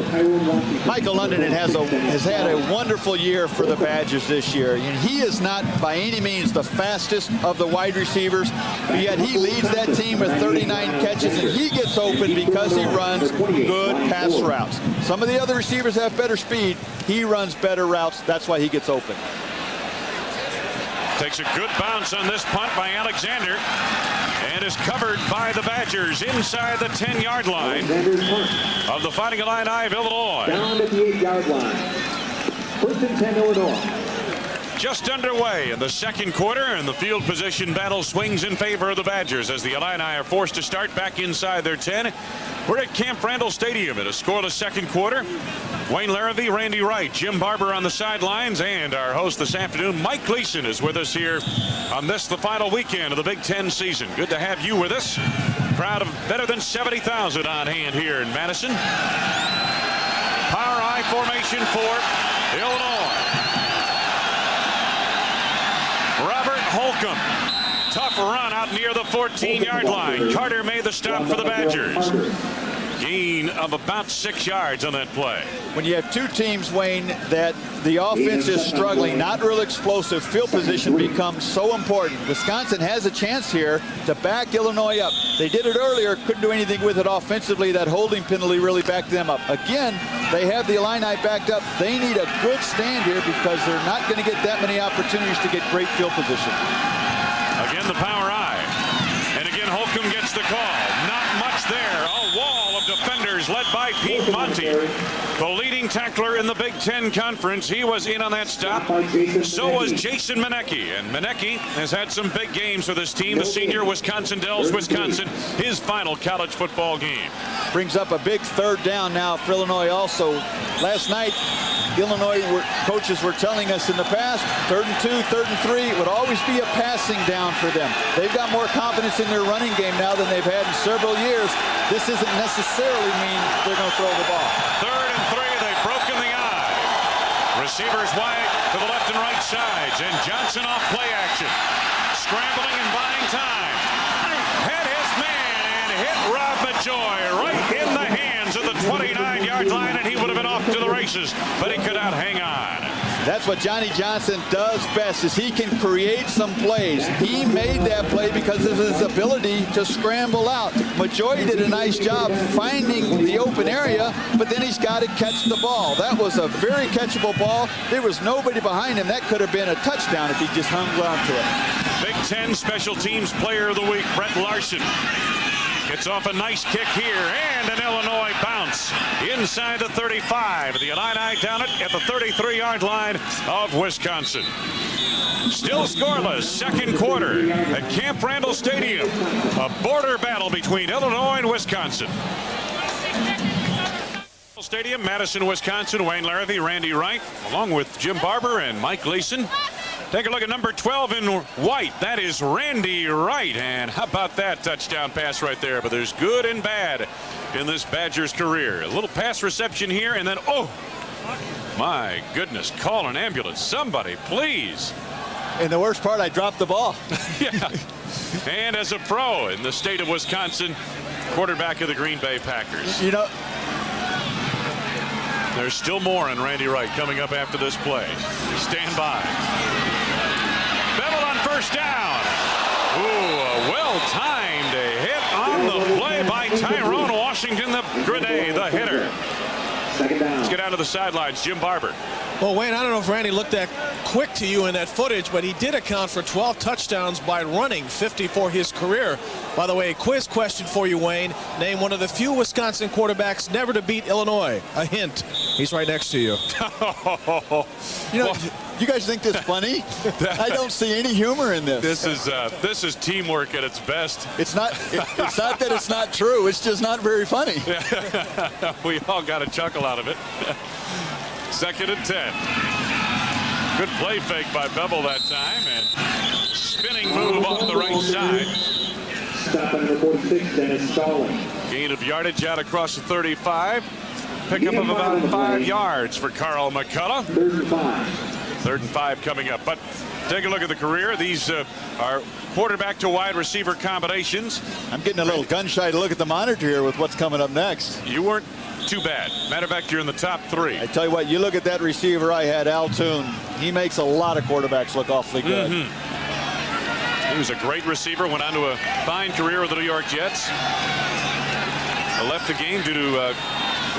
Michael London has had a wonderful year for the Badgers this year. And he is not by any means the fastest of the wide receivers, but yet he leads that team with 39 catches, and he gets open because he runs good pass routes. Some of the other receivers have better speed. He runs better routes. That's why he gets open. Takes a good bounce on this punt by Alexander and is covered by the Badgers inside the 10-yard line of the Fighting Illini of Illinois. Down at the 8-yard line. 1st and 10 Illinois. Just underway in the second quarter, and the field position battle swings in favor of the Badgers as the Illini are forced to start back inside their 10. We're at Camp Randall Stadium in a scoreless second quarter. Wayne Larrivee, Randy Wright, Jim Barber on the sidelines, and our host this afternoon, Mike Gleason, is with us here on this, the final weekend of the Big Ten season. Good to have you with us. Crowd of better than 70,000 on hand here in Madison. Power I formation for Illinois. Robert Holcomb. Tough run out near the 14-yard line. Carter made the stop for the Badgers. Gain of about 6 yards on that play. When you have two teams, Wayne, that the offense is struggling, not real explosive, field position becomes so important. Wisconsin has a chance here to back Illinois up. They did it earlier, couldn't do anything with it offensively. That holding penalty really backed them up. Again, they have the Illini backed up. They need a good stand here because they're not going to get that many opportunities to get great field position. Again, the power I. And again, Holcomb gets the call. Not much there. A wall of defenders led by Pete Monty, the leading tackler in the Big Ten Conference. He was in on that stop. So was Jason Manecki. And Manecki has had some big games for this team. The senior, Wisconsin Dells, Wisconsin, his final college football game. Brings up a big third down now for Illinois also. Last night, Illinois coaches were telling us in the past, 3rd and 2, 3rd and 3, it would always be a passing down for them. They've got more confidence in their running game now than they've had in several years. This doesn't necessarily mean they're going to throw the ball. 3rd and 3, they've broken the eye. Receivers wide to the left and right sides, and Johnson off play action. Scrambling and buying time. Hit his man and hit Rob Majoy right in the hands of the 29-yard line, and he would have been off to the races, but he could not hang on. That's what Johnny Johnson does best, is he can create some plays. He made that play because of his ability to scramble out. Majoy did a nice job finding the open area, but then he's got to catch the ball. That was a very catchable ball. There was nobody behind him. That could have been a touchdown if he just hung on to it. Big Ten Special Teams Player of the Week, Brett Larson. Gets off a nice kick here, and an Illinois bounce inside the 35. The Illini down it at the 33-yard line of Wisconsin. Still scoreless, second quarter at Camp Randall Stadium. A border battle between Illinois and Wisconsin. Stadium, Madison, Wisconsin. Wayne Larrivee, Randy Wright, along with Jim Barber and Mike Gleason. Take a look at number 12 in white. That is Randy Wright. And how about that touchdown pass right there? But there's good and bad in this Badgers career. A little pass reception here, and then, oh, my goodness, call an ambulance. Somebody, please. And the worst part, I dropped the ball. Yeah. And as a pro in the state of Wisconsin, quarterback of the Green Bay Packers. You know, there's still more on Randy Wright coming up after this play. Stand by. Bevel on first down. Ooh, a well-timed hit on the play by Tyrone Washington, the grenade, the hitter. Let's get out of the sidelines. Jim Barber. Well, Wayne, I don't know if Randy looked that quick to you in that footage, but he did account for 12 touchdowns by running, 50 for his career. By the way, a quiz question for you, Wayne. Name one of the few Wisconsin quarterbacks never to beat Illinois. A hint. He's right next to you. You know, you guys think this funny? I don't see any humor in this. This is teamwork at its best. It's not that it's not true. It's just not very funny. We all got a chuckle out of it. 2nd and 10. Good play fake by Bevel that time, and spinning move off the right side. Stop on number 46, Dennis Stallings. Gain of yardage out across the 35. Pickup of about 5 yards for Carl McCullough. 3rd and 5. 3rd and 5 coming up. But take a look at the career. These are quarterback to wide receiver combinations. I'm getting a little gun shy to look at the monitor here with what's coming up next. You weren't too bad. Matter of fact, you're in the top 3. I tell you what, you look at that receiver I had, Al Toon. He makes a lot of quarterbacks look awfully good. He was a great receiver, went on to a fine career with the New York Jets. Left the game due to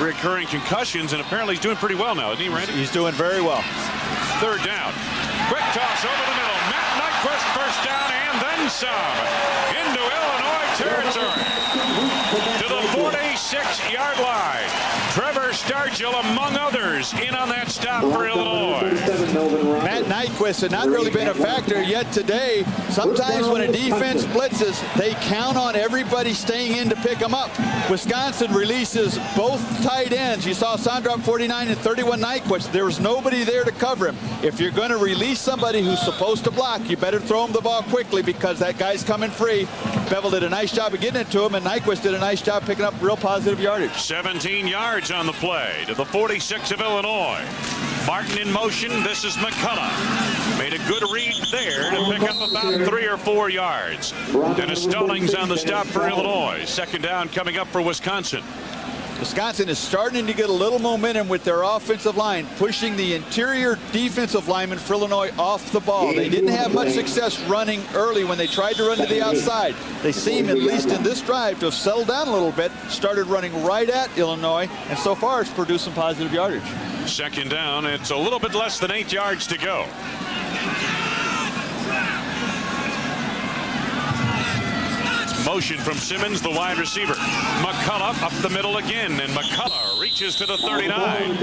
recurring concussions, and apparently he's doing pretty well now, isn't he, Randy? He's doing very well. 3rd down. Quick toss over the middle. Matt Nyquist, 1st down, and then some. Into Illinois territory. To the 46-yard line. Trevor Stargell, among others, in on that stop for Illinois. Matt Nyquist had not really been a factor yet today. Sometimes when a defense blitzes, they count on everybody staying in to pick them up. Wisconsin releases both tight ends. You saw Sondrop 49 and 31 Nyquist. There was nobody there to cover him. If you're going to release somebody who's supposed to block, you better throw him the ball quickly because that guy's coming free. Bevel did a nice job of getting it to him, and Nyquist did a nice job picking up real positive yardage. 17 yards on the play to the 46 of Illinois. Martin in motion. This is McCullough. Made a good read there to pick up about 3 or 4 yards. Dennis Stallings on the stop for Illinois. 2nd down coming up for Wisconsin. Wisconsin is starting to get a little momentum with their offensive line, pushing the interior defensive lineman for Illinois off the ball. They didn't have much success running early when they tried to run to the outside. They seem, at least in this drive, to have settled down a little bit, started running right at Illinois, and so far it's produced some positive yardage. 2nd down. It's a little bit less than 8 yards to go. Motion from Simmons, the wide receiver. McCullough up the middle again, and McCullough reaches to the 39.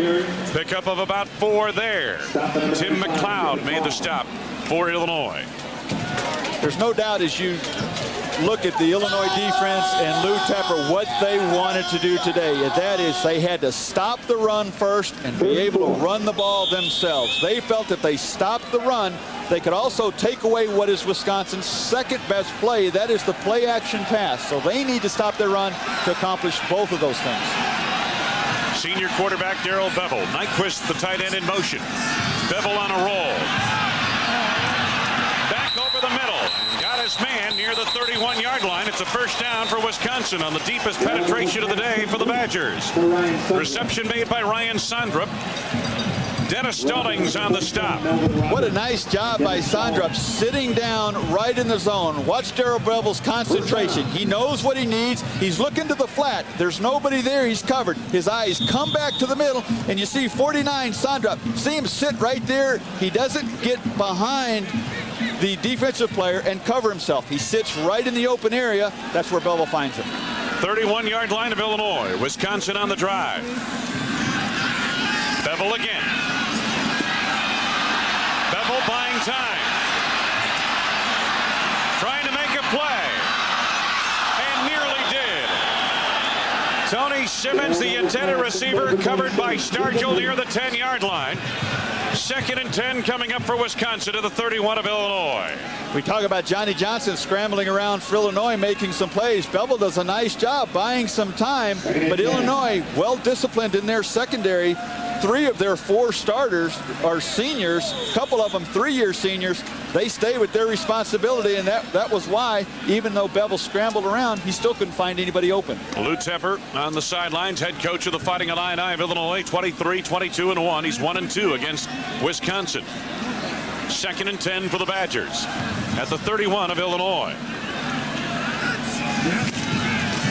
Pickup of about 4 there. Tim McLeod made the stop for Illinois. There's no doubt as you look at the Illinois defense and Lou Tepper what they wanted to do today. That is, they had to stop the run first and be able to run the ball themselves. They felt if they stopped the run, they could also take away what is Wisconsin's 2nd best play. That is the play action pass. So they need to stop their run to accomplish both of those things. Senior quarterback Darrell Bevel. Nyquist, the tight end, in motion. Bevel on a roll. Back over the middle. Got his man near the 31-yard line. It's a 1st down for Wisconsin on the deepest penetration of the day for the Badgers. Reception made by Ryan Sondrop. Dennis Stallings on the stop. What a nice job by Sondrop, sitting down right in the zone. Watch Darrell Bevel's concentration. He knows what he needs. He's looking to the flat. There's nobody there. He's covered. His eyes come back to the middle, and you see 49 Sondrop. See him sit right there. He doesn't get behind the defensive player and cover himself. He sits right in the open area. That's where Bevel finds him. 31-yard line of Illinois. Wisconsin on the drive. Bevel again. Bevel buying time. Trying to make a play. And nearly did. Tony Simmons, the intended receiver, covered by Stargell near the 10-yard line. 2nd and 10 coming up for Wisconsin to the 31 of Illinois. We talk about Johnny Johnson scrambling around for Illinois, making some plays. Bevel does a nice job buying some time, but Illinois well disciplined in their secondary. 3 of their 4 starters are seniors, a couple of them 3-year seniors. They stay with their responsibility, and that was why, even though Bevel scrambled around, he still couldn't find anybody open. Lou Tepper on the sidelines, head coach of the Fighting Illini of Illinois, 23-22-1. He's 1-2 against Wisconsin. 2nd and 10 for the Badgers at the 31 of Illinois.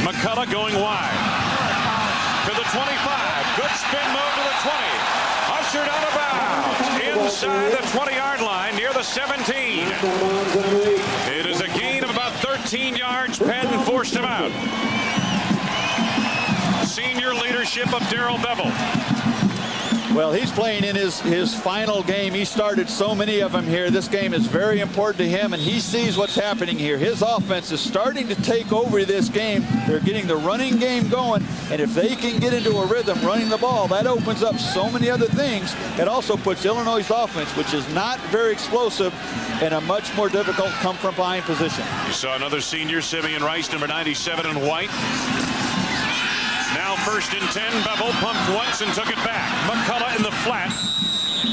McCullough going wide to the 25. Good spin move to the 20. Ushered out of bounds inside the 20-yard line near the 17. It is a gain of about 13 yards. Penn forced him out. Senior leadership of Darrell Bevel. Well, he's playing in his final game. He started so many of them here. This game is very important to him, and he sees what's happening here. His offense is starting to take over this game. They're getting the running game going, and if they can get into a rhythm running the ball, that opens up so many other things. It also puts Illinois' offense, which is not very explosive, in a much more difficult come-from-behind position. You saw another senior, Simeon Rice, number 97 in white. Now 1st and 10. Bevel pumped once and took it back. McCullough in the flat.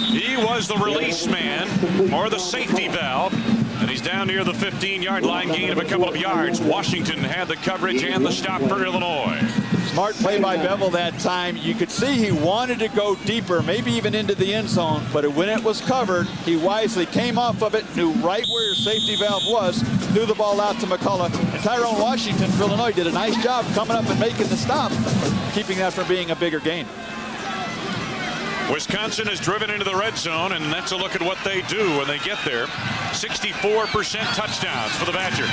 He was was the release man or the safety valve. And he's down near the 15-yard line, gain of a couple of yards. Washington had the coverage and the stop for Illinois. Smart play by Bevel that time. You could see he wanted to go deeper, maybe even into the end zone, but when it was covered, he wisely came off of it, knew right where your safety valve was, threw the ball out to McCullough. And Tyrone Washington for Illinois did a nice job coming up and making the stop, keeping that from being a bigger gain. Wisconsin has driven into the red zone, and that's a look at what they do when they get there. 64% touchdowns for the Badgers.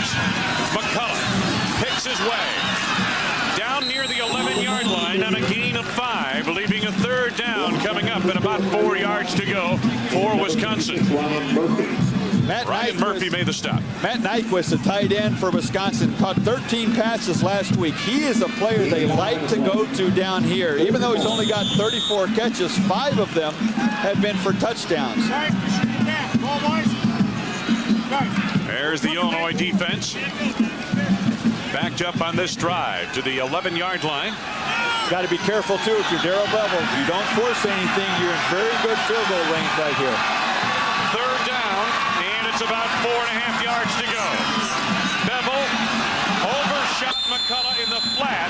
McCullough picks his way down near the 11-yard line on a gain of 5, leaving a third down coming up and about 4 yards to go for Wisconsin. Ryan Murphy made the stop. Matt Nyquist, a tight end for Wisconsin, caught 13 passes last week. He is a player they like to go to down here. Even though he's only got 34 catches, 5 of them have been for touchdowns. There's the Illinois defense. Backed up on this drive to the 11-yard line. Got to be careful, too, if you're Darrell Bevel. You don't force anything. You're in very good field goal range right here. Third down, and it's about 4.5 yards to go. Bevel overshot McCullough in the flat.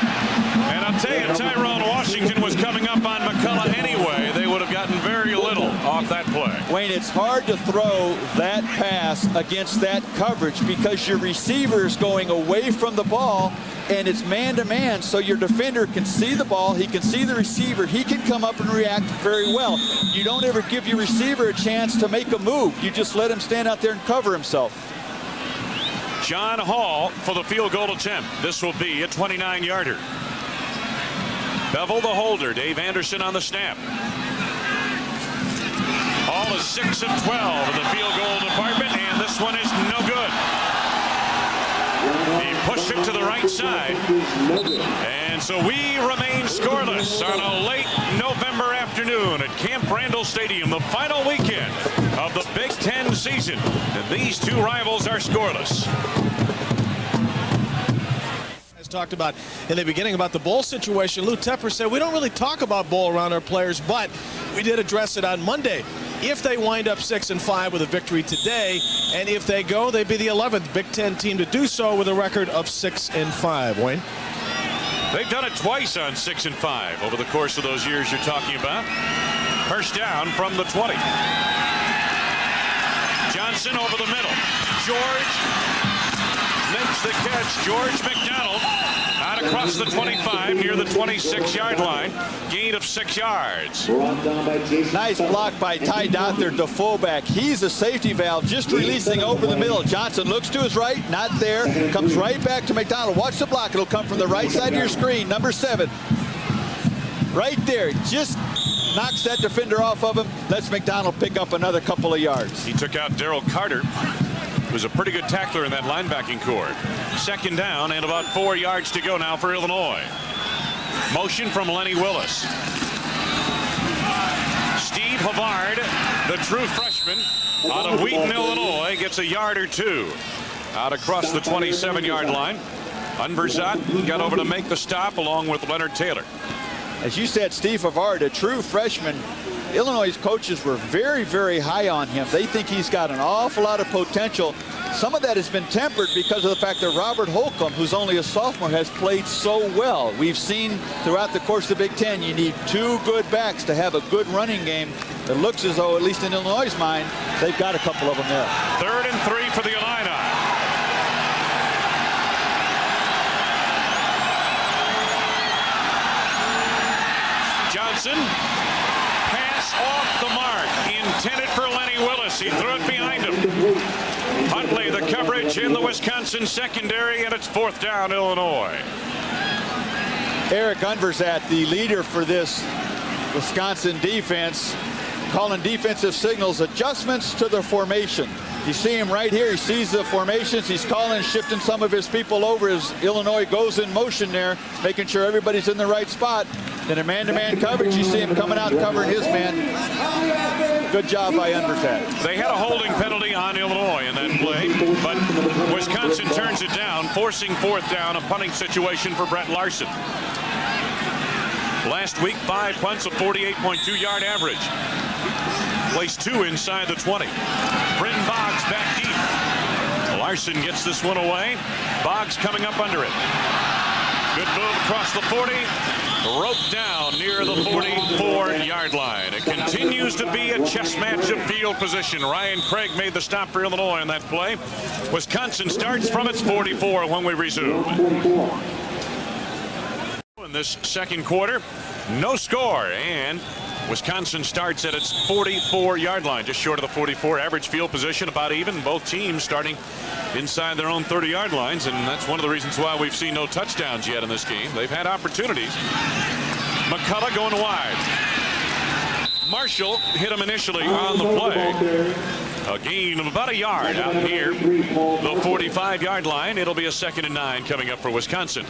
And I'll tell you, Tyrone Washington was coming up on McCullough anyway. They would have gotten very little off that play. Wayne, it's hard to throw that pass against that coverage because your receiver is going away from the ball, and it's man-to-man, so your defender can see the ball, he can see the receiver, he can come up and react very well. You don't ever give your receiver a chance to make a move. You just let him stand out there and cover himself. John Hall for the field goal attempt. This will be a 29-yarder. Bevel the holder. Dave Anderson on the snap. Hall is 6 of 12 in the field goal department, and this one is no good. He pushed it to the right side. And so we remain scoreless on a late November afternoon at Camp Randall Stadium, the final weekend of the Big Ten season. And these two rivals are scoreless. Talked about in the beginning about the bowl situation. Lou Tepper said we don't really talk about bowl around our players, but we did address it on Monday. If they wind up 6-5 with a victory today, and if they go, they'd be the 11th Big Ten team to do so with a record of 6-5. Wayne, they've done it twice on 6-5 over the course of those years you're talking about. First down from the 20. Johnson over the middle. George makes the catch. George McDonald out across the 25 near the 26-yard line. Gain of 6 yards. Nice block by Ty Dothert, the fullback. He's a safety valve, just releasing over the middle. Johnson looks to his right, not there. Comes right back to McDonald. Watch the block. It'll come from the right side of your screen. Number 7. Right there. Just knocks that defender off of him. Lets McDonald pick up another couple of yards. He took out Daryl Carter, who's a pretty good tackler in that linebacking core. Second down and about 4 yards to go now for Illinois. Motion from Lenny Willis. Steve Havard, the true freshman out of Wheaton, Illinois, gets a yard or two out across the 27-yard line. Unverzat got over to make the stop along with Leonard Taylor. As you said, Steve Havard, a true freshman. Illinois' coaches were very, very high on him. They think he's got an awful lot of potential. Some of that has been tempered because of the fact that Robert Holcomb, who's only a sophomore, has played so well. We've seen throughout the course of the Big Ten, you need 2 good backs to have a good running game. It looks as though, at least in Illinois' mind, they've got a couple of them there. 3rd and 3 for the Illini. Johnson. Off the mark, intended for Lenny Willis. He threw it behind him. Huntley, the coverage in the Wisconsin secondary, and it's 4th down, Illinois. Eric Unverzat, the leader for this Wisconsin defense, calling defensive signals, adjustments to the formation. You see him right here. He sees the formations. He's calling, shifting some of his people over as Illinois goes in motion there, making sure everybody's in the right spot. Then a man-to-man coverage, you see him coming out covering his man. Good job by Unverzat. They had a holding penalty on Illinois in that play, but Wisconsin turns it down, forcing 4th down, a punting situation for Brett Larson. Last week, 5 punts, a 48.2-yard average. Place 2 inside the 20. Bryn Boggs back deep. Larson gets this one away. Boggs coming up under it. Good move across the 40. Roped down near the 44-yard line. It continues to be a chess match of field position. Ryan Craig made the stop for Illinois on that play. Wisconsin starts from its 44 when we resume. In this second quarter, no score, and Wisconsin starts at its 44-yard line, just short of the 44. Average field position about even. Both teams starting inside their own 30-yard lines, and that's one of the reasons why we've seen no touchdowns yet in this game. They've had opportunities. McCullough going wide. Marshall hit him initially on the play. A gain of about a yard out near the 45-yard line. It'll be a 2nd and 9 coming up for Wisconsin.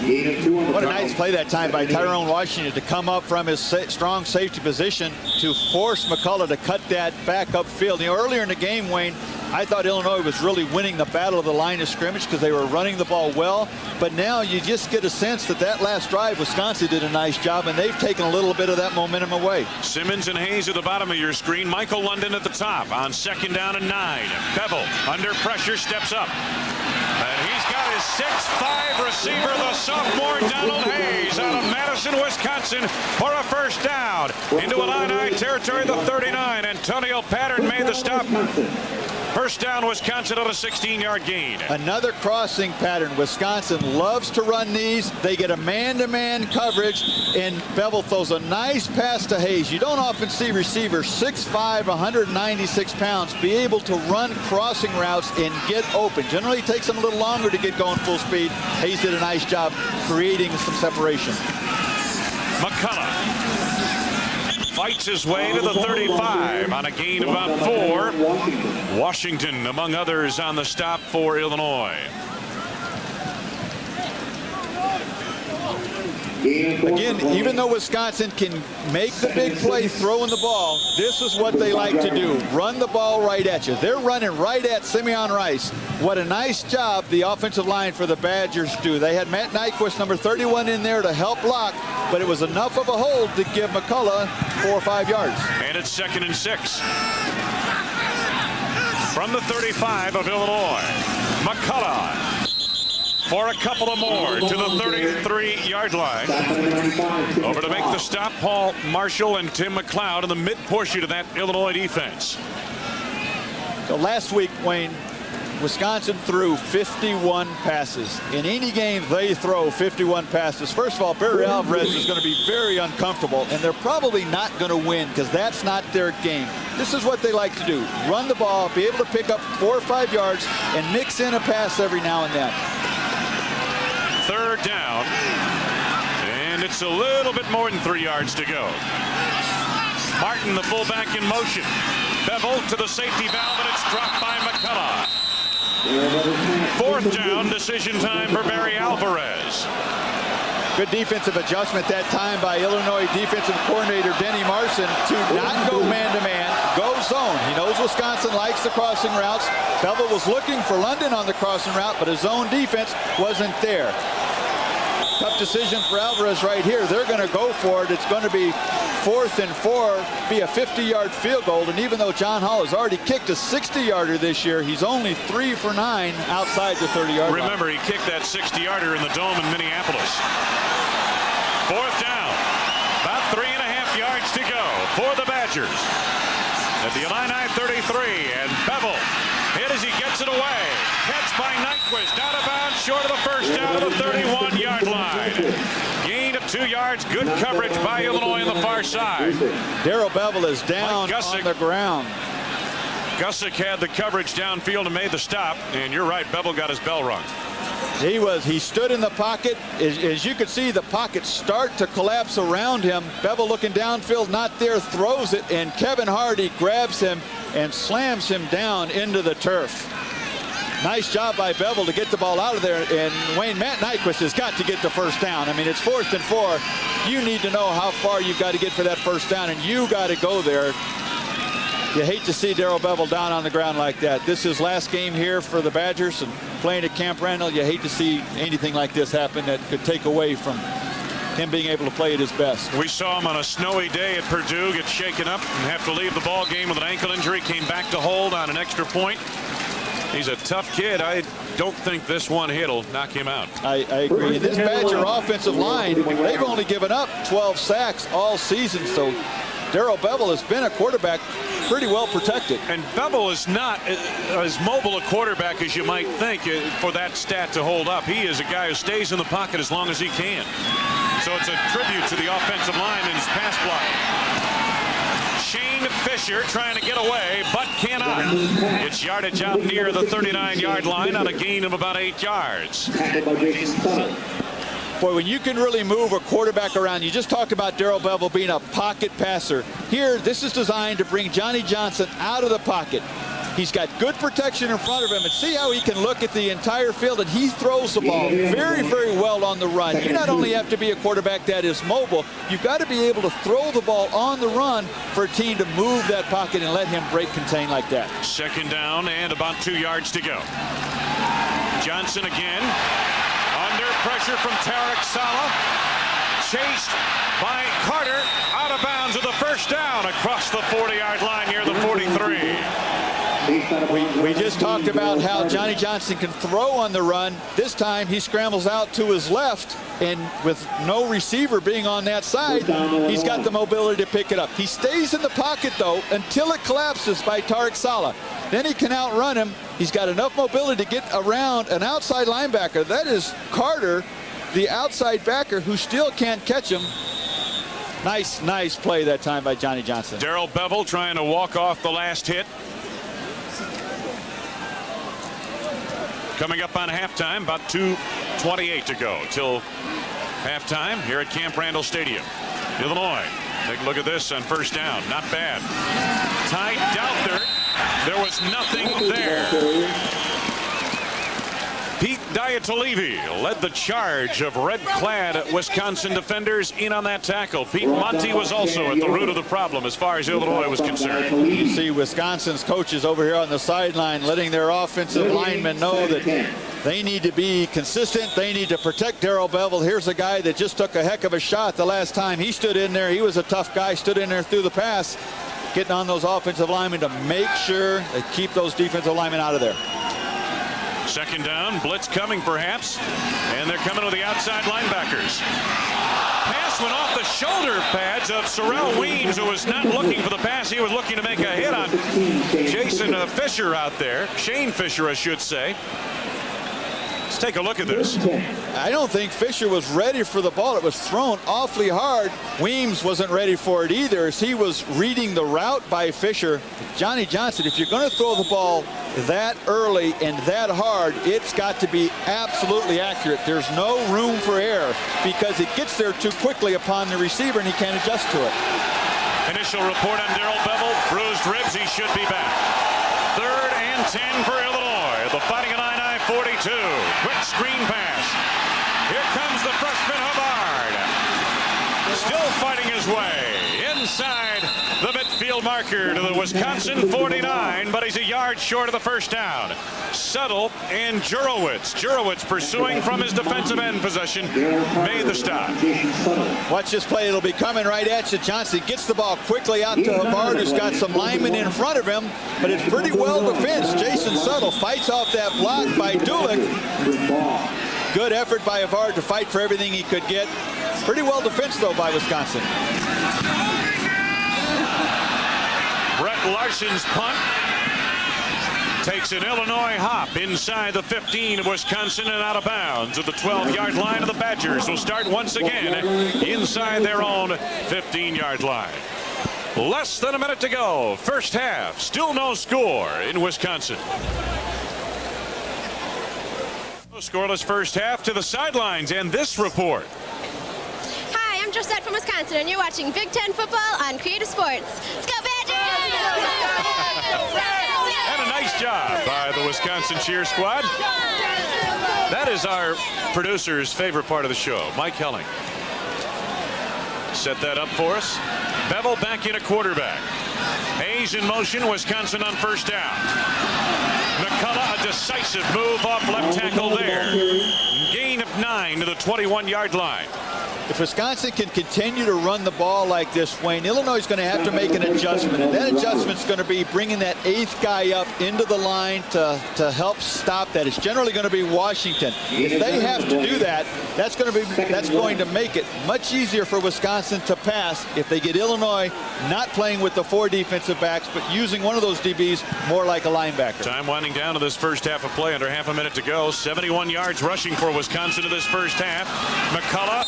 What a nice play that time by Tyrone Washington to come up from his strong safety position to force McCullough to cut that back upfield. You know, earlier in the game, Wayne, I thought Illinois was really winning the battle of the line of scrimmage because they were running the ball well. But now you just get a sense that that last drive, Wisconsin did a nice job, and they've taken a little bit of that momentum away. Simmons and Hayes at the bottom of your screen. Michael London at the top on 2nd down and 9. Bevel under pressure steps up. And he's got his 6'5" receiver, the sophomore Donald Hayes out of Madison, Wisconsin, for a first down. Into Illini territory, the 39. Antonio Pattern made the stop. First down, Wisconsin on a 16-yard gain. Another crossing pattern. Wisconsin loves to run these. They get a man-to-man coverage, and Bevel throws a nice pass to Hayes. You don't often see receivers 6'5", 196 pounds be able to run crossing routes and get open. Generally, it takes them a little longer to get going full speed. Hayes did a nice job creating some separation. McCullough fights his way to the 35 on a gain of about 4. Washington, among others, on the stop for Illinois. Again, even though Wisconsin can make the big play throwing the ball, this is what they like to do. Run the ball right at you. They're running right at Simeon Rice. What a nice job the offensive line for the Badgers do. They had Matt Nyquist, number 31, in there to help block, but it was enough of a hold to give McCullough 4 or 5 yards. And it's 2nd and 6. From the 35 of Illinois, McCullough for a couple of more to the 33-yard line. Over to make the stop, Paul Marshall and Tim McLeod in the mid-portion of that Illinois defense. So last week, Wayne, Wisconsin threw 51 passes. In any game, they throw 51 passes. First of all, Barry Alvarez is going to be very uncomfortable, and they're probably not going to win because that's not their game. This is what they like to do. Run the ball, be able to pick up 4 or 5 yards, and mix in a pass every now and then. 3rd down, and it's a little bit more than 3 yards to go. Martin, the fullback, in motion. Bevel to the safety valve, and it's dropped by McCullough. 4th down, decision time for Barry Alvarez. Good defensive adjustment that time by Illinois defensive coordinator Denny Marson to not go man-to-man, go zone. He knows Wisconsin likes the crossing routes. Bevel was looking for London on the crossing route, but his zone defense wasn't there. Tough decision for Alvarez right here. They're going to go for it. It's going to be 4th and 4, be a 50-yard field goal. And even though John Hall has already kicked a 60-yarder this year, he's only 3 for 9 outside the 30-yard line. Remember, he kicked that 60-yarder in the Dome in Minneapolis. 4th down. About 3.5 yards to go for the Badgers. At the Illini 33, and Bevel hit as he gets it away. Catch by Nyquist, out of bounds, short of the first down of the 31-yard line. Gain of 2 yards, good coverage by Illinois on the far side. Darrell Bevel is down on the ground. Gusick had the coverage downfield and made the stop, and you're right, Bevel got his bell rung. He stood in the pocket. As you could see, the pocket start to collapse around him. Bevel looking downfield, not there, throws it, and Kevin Hardy grabs him and slams him down into the turf. Nice job by Bevel to get the ball out of there, and Wayne, Matt Nyquist has got to get the first down. I mean, it's 4th and 4. You need to know how far you've got to get for that first down, and you got to go there. You hate to see Darrell Bevel down on the ground like that. This is his last game here for the Badgers and playing at Camp Randall. You hate to see anything like this happen that could take away from him being able to play at his best. We saw him on a snowy day at Purdue get shaken up and have to leave the ball game with an ankle injury. Came back to hold on an extra point. He's a tough kid. I don't think this one hit will knock him out. I agree. This Badger offensive line, they've only given up 12 sacks all season, so Darrell Bevel has been a quarterback pretty well protected. And Bevel is not as mobile a quarterback as you might think for that stat to hold up. He is a guy who stays in the pocket as long as he can. So it's a tribute to the offensive line in his pass block. Shane Fisher trying to get away, but cannot. It's yardage out near the 39-yard line on a gain of about 8 yards. Boy, when you can really move a quarterback around, you just talked about Darrell Bevel being a pocket passer. Here, this is designed to bring Johnny Johnson out of the pocket. He's got good protection in front of him, and see how he can look at the entire field, and he throws the ball very, very well on the run. You not only have to be a quarterback that is mobile, you've got to be able to throw the ball on the run for a team to move that pocket and let him break contain like that. Second down and about 2 yards to go. Johnson again under pressure from Tarek Saleh, chased by Carter, out of bounds with the first down across the 40-yard line near the 43. We just talked about how Johnny Johnson can throw on the run. This time he scrambles out to his left, and with no receiver being on that side, he's got the mobility to pick it up. He stays in the pocket, though, until it collapses by Tarek Saleh. Then he can outrun him. He's got enough mobility to get around an outside linebacker. That is Carter, the outside backer, who still can't catch him. Nice play that time by Johnny Johnson. Darrell Bevel trying to walk off the last hit. Coming up on halftime, about 2:28 to go till halftime here at Camp Randall Stadium. Illinois, take a look at this on first down. Not bad. Ty Douther, there was nothing there. Pete Diatalevi led the charge of red-clad Wisconsin defenders in on that tackle. Pete Monty was also at the root of the problem as far as Illinois was concerned. You see Wisconsin's coaches over here on the sideline letting their offensive linemen know that they need to be consistent. They need to protect Darrell Bevel. Here's a guy that just took a heck of a shot the last time he stood in there. He was a tough guy, stood in there through the pass, getting on those offensive linemen to make sure they keep those defensive linemen out of there. Second down, blitz coming perhaps, and they're coming with the outside linebackers. Pass went off the shoulder pads of Sorrell Weems, who was not looking for the pass. He was looking to make a hit on Jason Fisher out there. Shane Fisher, I should say. Let's take a look at this. I don't think Fisher was ready for the ball. It was thrown awfully hard. Weems wasn't ready for it either, as he was reading the route by Fisher. Johnny Johnson, if you're going to throw the ball that early and that hard, it's got to be absolutely accurate. There's no room for error because it gets there too quickly upon the receiver and he can't adjust to it. Initial report on Darrell Bevel, bruised ribs. He should be back. 3rd and 10 for Illinois. The Fighting Illini 42. Quick screen pass. Here comes the freshman Hubbard. Still fighting his way inside the midfield marker to the Wisconsin 49, but he's a yard short of the first down. Settle and Jurowitz pursuing from his defensive end position, made the stop. Watch this play. It'll be coming right at you. Johnson gets the ball quickly out to Hubbard, who's got some linemen in front of him, but it's pretty well defensed. Jason Settle fights off that block by Dulick. Good effort by Hubbard to fight for everything he could get. Pretty well defensed, though, by Wisconsin. Brett Larson's punt takes an Illinois hop inside the 15 of Wisconsin and out of bounds at the 12-yard line of the Badgers. Will start once again inside their own 15-yard line. Less than a minute to go. First half. Still no score in Wisconsin. Scoreless first half to the sidelines, and this report. Hi, I'm Josette from Wisconsin, and you're watching Big Ten football on Creative Sports. Let's go Badgers! And a nice job by the Wisconsin cheer squad. That is our producer's favorite part of the show, Mike Helling. Set that up for us. Bevel back in a quarterback. Hayes in motion, Wisconsin on first down. McCullough, a decisive move off left tackle there. Gain of 9 to the 21-yard line. If Wisconsin can continue to run the ball like this, Wayne, Illinois is going to have to make an adjustment. And that adjustment's going to be bringing that 8th guy up into the line to help stop that. It's generally going to be Washington. If they have to do that, that's going to make it much easier for Wisconsin to pass if they get Illinois not playing with the 4 defensive backs, but using one of those DBs more like a linebacker. Time winding down to this first half of play. Under half a minute to go. 71 yards rushing for Wisconsin to this first half. McCullough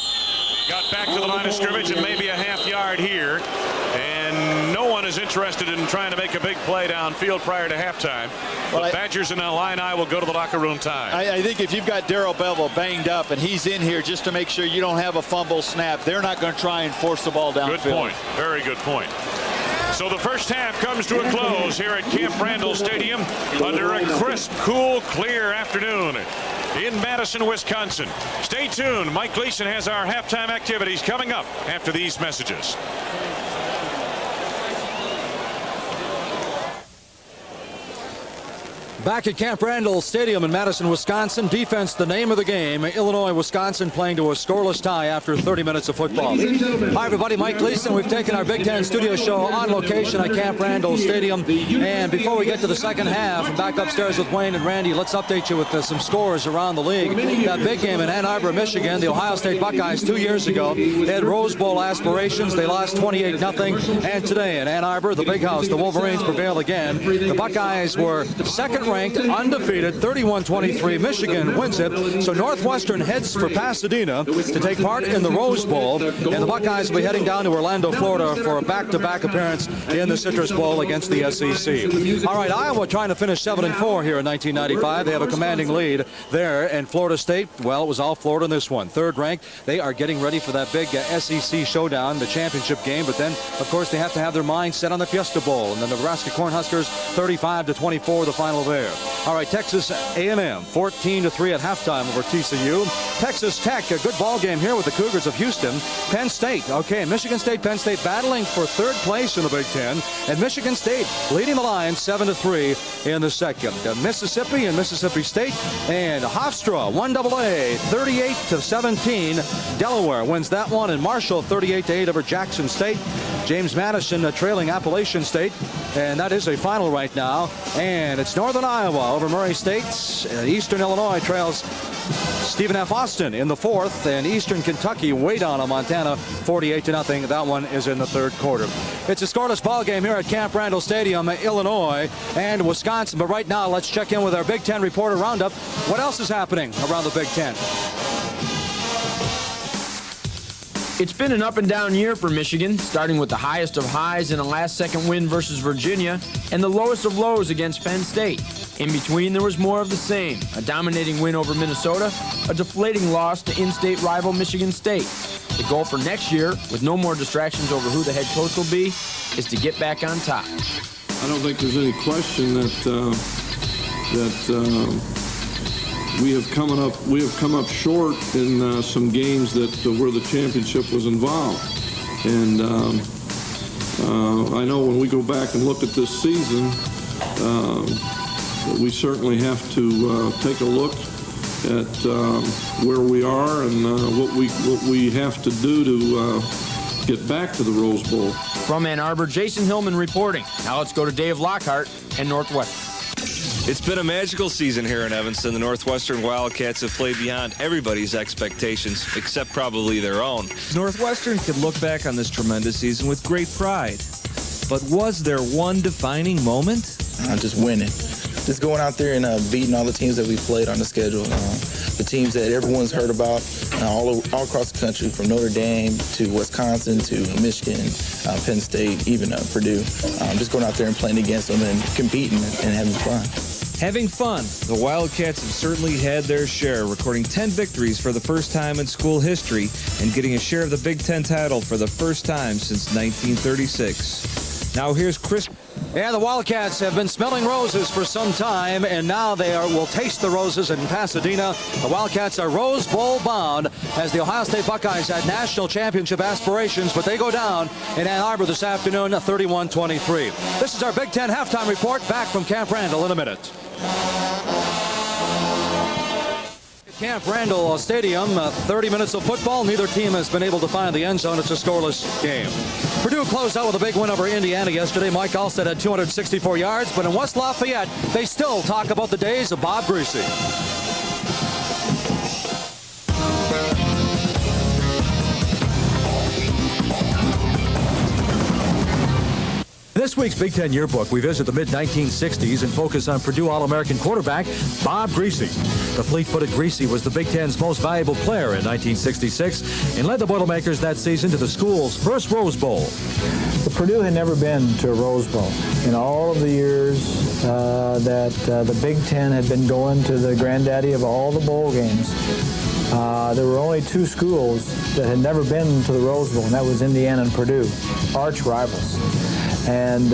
got back to the line of scrimmage and maybe a half yard here. And no one is interested in trying to make a big play downfield prior to halftime. The Badgers and Illini will go to the locker room time. I think if you've got Darrell Bevel banged up and he's in here just to make sure you don't have a fumble snap, they're not going to try and force the ball downfield. Good point. Very good point. So the first half comes to a close here at Camp Randall Stadium under a crisp, cool, clear afternoon in Madison, Wisconsin. Stay tuned. Mike Gleason has our halftime activities coming up after these messages. Back at Camp Randall Stadium in Madison, Wisconsin. Defense, the name of the game. Illinois, Wisconsin playing to a scoreless tie after 30 minutes of football. Hi, everybody. Mike Gleason. We've taken our Big Ten studio show on location at Camp Randall Stadium. And before we get to the second half, back upstairs with Wayne and Randy, let's update you with some scores around the league. That big game in Ann Arbor, Michigan, the Ohio State Buckeyes 2 years ago. They had Rose Bowl aspirations. They lost 28-0. And today in Ann Arbor, the Big House, the Wolverines prevail again. The Buckeyes were second ranked, undefeated, 31-23. Michigan wins it. So Northwestern heads for Pasadena to take part in the Rose Bowl. And the Buckeyes will be heading down to Orlando, Florida for a back-to-back appearance in the Citrus Bowl against the SEC. All right, Iowa trying to finish 7-4 here in 1995. They have a commanding lead there. And Florida State, well, it was all Florida in this one. Third ranked. They are getting ready for that big SEC showdown, the championship game. But then, of course, they have to have their mind set on the Fiesta Bowl. And the Nebraska Cornhuskers, 35-24, the final there. All right, Texas A&M 14-3 at halftime over TCU. Texas Tech, a good ball game here with the Cougars of Houston. Penn State, okay, Michigan State, Penn State battling for third place in the Big Ten, and Michigan State leading the line 7-3 in the second. Mississippi and Mississippi State, and Hofstra 1AA 38-17. Delaware wins that one, and Marshall 38-8 over Jackson State. James Madison trailing Appalachian State, and that is a final right now. And it's Northern Iowa over Murray State. Eastern Illinois trails Stephen F. Austin in the fourth, and Eastern Kentucky way down on Montana 48-0. That one is in the third quarter. It's a scoreless ball game here at Camp Randall Stadium, Illinois and Wisconsin. But right now, let's check in with our Big Ten reporter roundup. What else is happening around the Big Ten? It's been an up and down year for Michigan, starting with the highest of highs in a last-second win versus Virginia and the lowest of lows against Penn State. In between, there was more of the same, a dominating win over Minnesota, a deflating loss to in-state rival Michigan State. The goal for next year, with no more distractions over who the head coach will be, is to get back on top. I don't think there's any question that we have come up short in some games that where the championship was involved, and I know when we go back and look at this season, we certainly have to take a look at where we are and what we have to do to get back to the Rose Bowl. From Ann Arbor, Jason Hillman reporting. Now let's go to Dave Lockhart and Northwestern. It's been a magical season here in Evanston. The Northwestern Wildcats have played beyond everybody's expectations, except probably their own. Northwestern could look back on this tremendous season with great pride. But was there one defining moment? Just winning. Just going out there and beating all the teams that we played on the schedule. The teams that everyone's heard about all across the country, from Notre Dame to Wisconsin to Michigan, Penn State, even Purdue. Just going out there and playing against them and competing and having fun. Having fun. The Wildcats have certainly had their share, recording 10 victories for the first time in school history and getting a share of the Big Ten title for the first time since 1936. Now here's Chris. Yeah, the Wildcats have been smelling roses for some time, and now they will taste the roses in Pasadena. The Wildcats are Rose Bowl bound as the Ohio State Buckeyes had national championship aspirations, but they go down in Ann Arbor this afternoon, 31-23. This is our Big Ten halftime report, back from Camp Randall in a minute. Camp Randall Stadium, 30 minutes of football. Neither team has been able to find the end zone. It's a scoreless game. Purdue closed out with a big win over Indiana yesterday. Mike Alstead had 264 yards, but in West Lafayette, they still talk about the days of Bob Greasy. This week's Big Ten Yearbook, we visit the mid-1960s and focus on Purdue All-American quarterback Bob Greasy. The fleet-footed Greasy was the Big Ten's most valuable player in 1966 and led the Boilermakers that season to the school's first Rose Bowl. Purdue had never been to a Rose Bowl. In all of the years that the Big Ten had been going to the granddaddy of all the bowl games, there were only two schools that had never been to the Rose Bowl, and that was Indiana and Purdue, arch rivals. And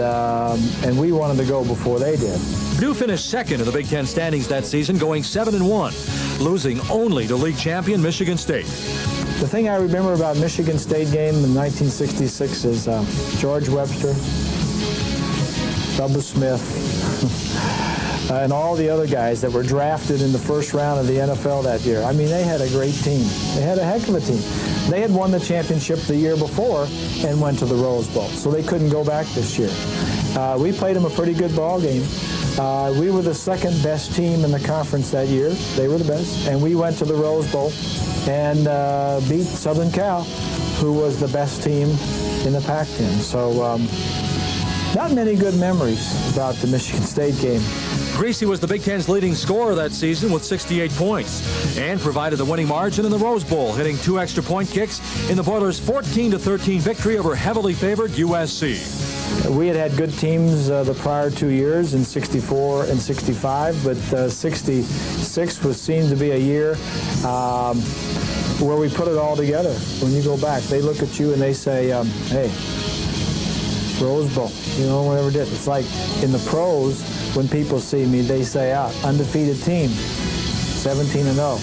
we wanted to go before they did. Purdue finished second in the Big Ten standings that season, going 7-1, losing only to league champion Michigan State. The thing I remember about Michigan State game in 1966 is George Webster, Bubba Smith, and all the other guys that were drafted in the first round of the NFL that year. I mean, they had a great team. They had a heck of a team. They had won the championship the year before and went to the Rose Bowl, so they couldn't go back this year. We played them a pretty good ball game. We were the second best team in the conference that year. They were the best, and we went to the Rose Bowl and beat Southern Cal, who was the best team in the Pac-10. So not many good memories about the Michigan State game. Greasy was the Big Ten's leading scorer that season with 68 points and provided the winning margin in the Rose Bowl, hitting 2 extra point kicks in the Boilers' 14-13 victory over heavily favored USC. We had good teams the prior 2 years in 64 and 65, but 66 was seen to be a year where we put it all together. When you go back, they look at you and they say, hey, Rose Bowl, no one ever did. It's like in the pros, when people see me, they say, undefeated team, 17-0.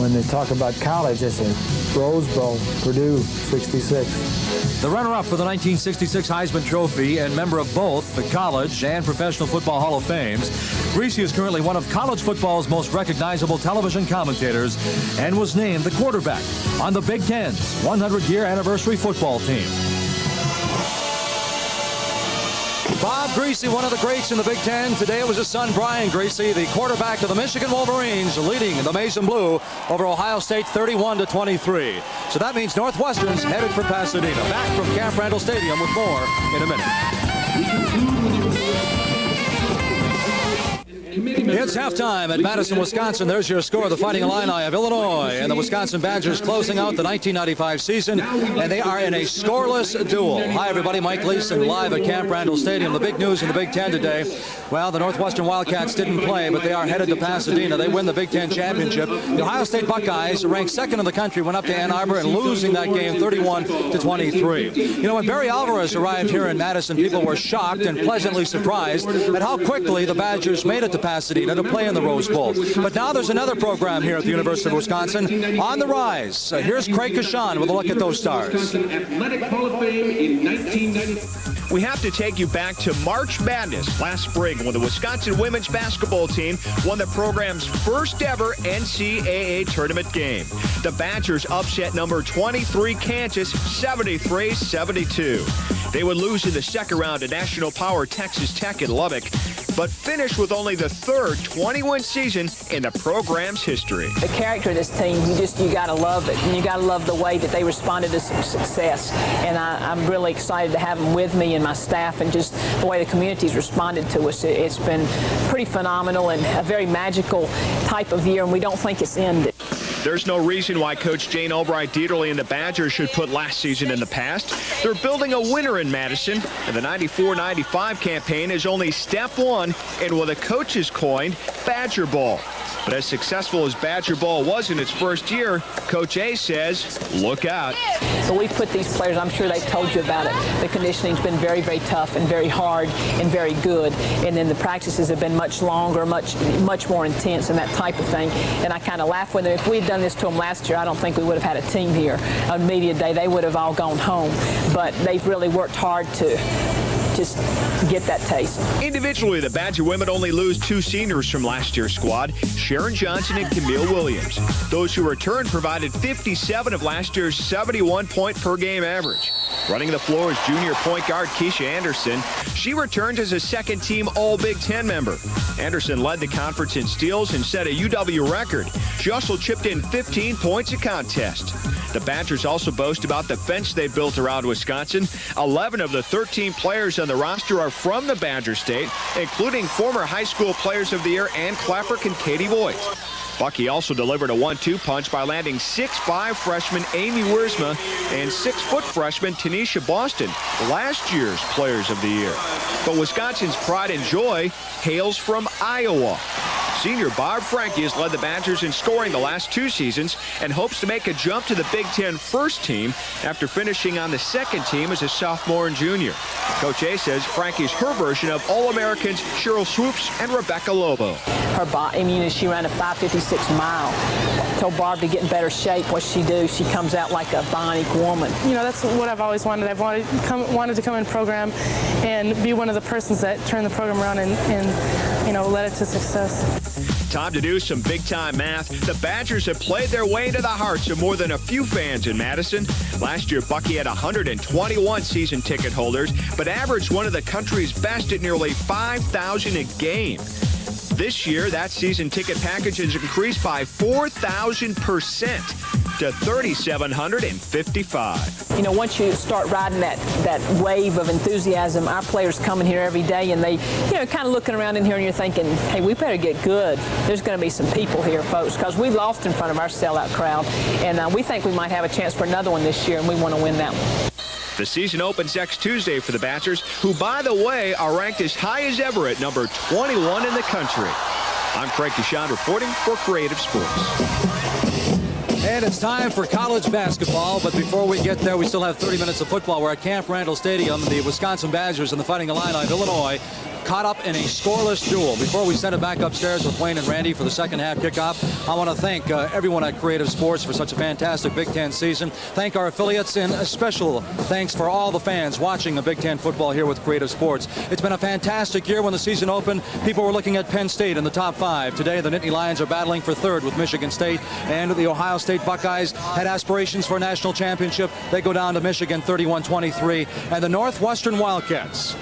When they talk about college, they say, Rose Bowl, Purdue, 66. The runner-up for the 1966 Heisman Trophy and member of both the College and Professional Football Hall of Fames, Greasy is currently one of college football's most recognizable television commentators and was named the quarterback on the Big Ten's 100-year anniversary football team. Bob Greasy, one of the greats in the Big Ten. Today it was his son, Brian Greasy, the quarterback of the Michigan Wolverines, leading the Mason Blue over Ohio State 31-23. So that means Northwestern's headed for Pasadena. Back from Camp Randall Stadium with more in a minute. It's halftime at Madison, Wisconsin. There's your score. The Fighting Illini of Illinois and the Wisconsin Badgers closing out the 1995 season, and they are in a scoreless duel. Hi, everybody. Mike Leeson live at Camp Randall Stadium. The big news in the Big Ten today, well, the Northwestern Wildcats didn't play, but they are headed to Pasadena. They win the Big Ten championship. The Ohio State Buckeyes, ranked second in the country, went up to Ann Arbor and losing that game 31-23. You know, when Barry Alvarez arrived here in Madison, people were shocked and pleasantly surprised at how quickly the Badgers made it to Pasadena to play in the Rose Bowl. But now there's another program here at the University of Wisconsin on the rise. Here's Craig Kashan with a look at those stars. Athletic Hall of Fame in 1990. We have to take you back to March Madness last spring when the Wisconsin women's basketball team won the program's first ever NCAA tournament game. The Badgers upset number 23 Kansas 73-72. They would lose in the second round to national power Texas Tech in Lubbock, but finish with only the third 20-win season in the program's history. The character of this team, you got to love it, and you got to love the way that they responded to some success. And I'm really excited to have them with me and my staff, and just the way the community's responded to us. It's been pretty phenomenal and a very magical type of year, and we don't think it's ended. There's no reason why Coach Jane Albright Dieterle and the Badgers should put last season in the past. They're building a winner in Madison, and the 94-95 campaign is only step one in what the coaches coined Badger Ball. But as successful as Badger Ball was in its first year, Coach A says, look out. So we've put these players, I'm sure they've told you about it. The conditioning's been very, very tough and very hard and very good. And then the practices have been much longer, much more intense and that type of thing. And I kind of laugh with them. If we'd done this to them last year, I don't think we would have had a team here on media day. They would have all gone home. But they've really worked hard to just get that taste. Individually, the Badger women only lose 2 seniors from last year's squad, Sharon Johnson and Camille Williams. Those who returned provided 57 of last year's 71-point-per-game average. Running the floor is junior point guard Keisha Anderson. She returned as a second-team All-Big Ten member. Anderson led the conference in steals and set a UW record. She also chipped in 15 points a contest. The Badgers also boast about the bench they built around Wisconsin. 11 of the 13 players on the roster are from the Badger State, including former high school players of the year Ann Clapper and Katie Voigt. Bucky also delivered a 1-2 punch by landing 6'5" freshman Amy Wiersma and 6-foot freshman Tanisha Boston, last year's Players of the Year. But Wisconsin's pride and joy hails from Iowa. Senior Bob Franke has led the Badgers in scoring the last 2 seasons and hopes to make a jump to the Big Ten first team after finishing on the second team as a sophomore and junior. Coach A says Franke's her version of All-Americans Cheryl Swoops and Rebecca Lobo. Her body, I mean, she ran a 5:56 mile. Told Barb to get in better shape. What she do? She comes out like a bionic woman. You know, that's what I've always wanted. I've wanted to come in program and be one of the persons that turn the program around and you know, led it to success. Time to do some big-time math. The Badgers have played their way into the hearts of more than a few fans in Madison. Last year, Bucky had 121 season ticket holders, but averaged one of the country's best at nearly 5,000 a game. This year, that season ticket package has increased by 4,000% to 3,755. You know, once you start riding that wave of enthusiasm, our players coming here every day and they, you know, kind of looking around in here and you're thinking, hey, we better get good. There's going to be some people here, folks, because we lost in front of our sellout crowd, and we think we might have a chance for another one this year, and we want to win that one. The season opens next Tuesday for the Badgers, who, by the way, are ranked as high as ever at number 21 in the country. I'm Craig Deshawn reporting for Creative Sports. And it's time for college basketball, but before we get there, we still have 30 minutes of football. We're at Camp Randall Stadium. The Wisconsin Badgers and the Fighting Illini of Illinois caught up in a scoreless duel. Before we send it back upstairs with Wayne and Randy for the second half kickoff, I want to thank everyone at Creative Sports for such a fantastic Big Ten season. Thank our affiliates, and a special thanks for all the fans watching the Big Ten football here with Creative Sports. It's been a fantastic year. When the season opened, people were looking at Penn State in the top 5. Today, the Nittany Lions are battling for third with Michigan State, and the Ohio State Buckeyes had aspirations for a national championship. They go down to Michigan 31-23, and the Northwestern Wildcats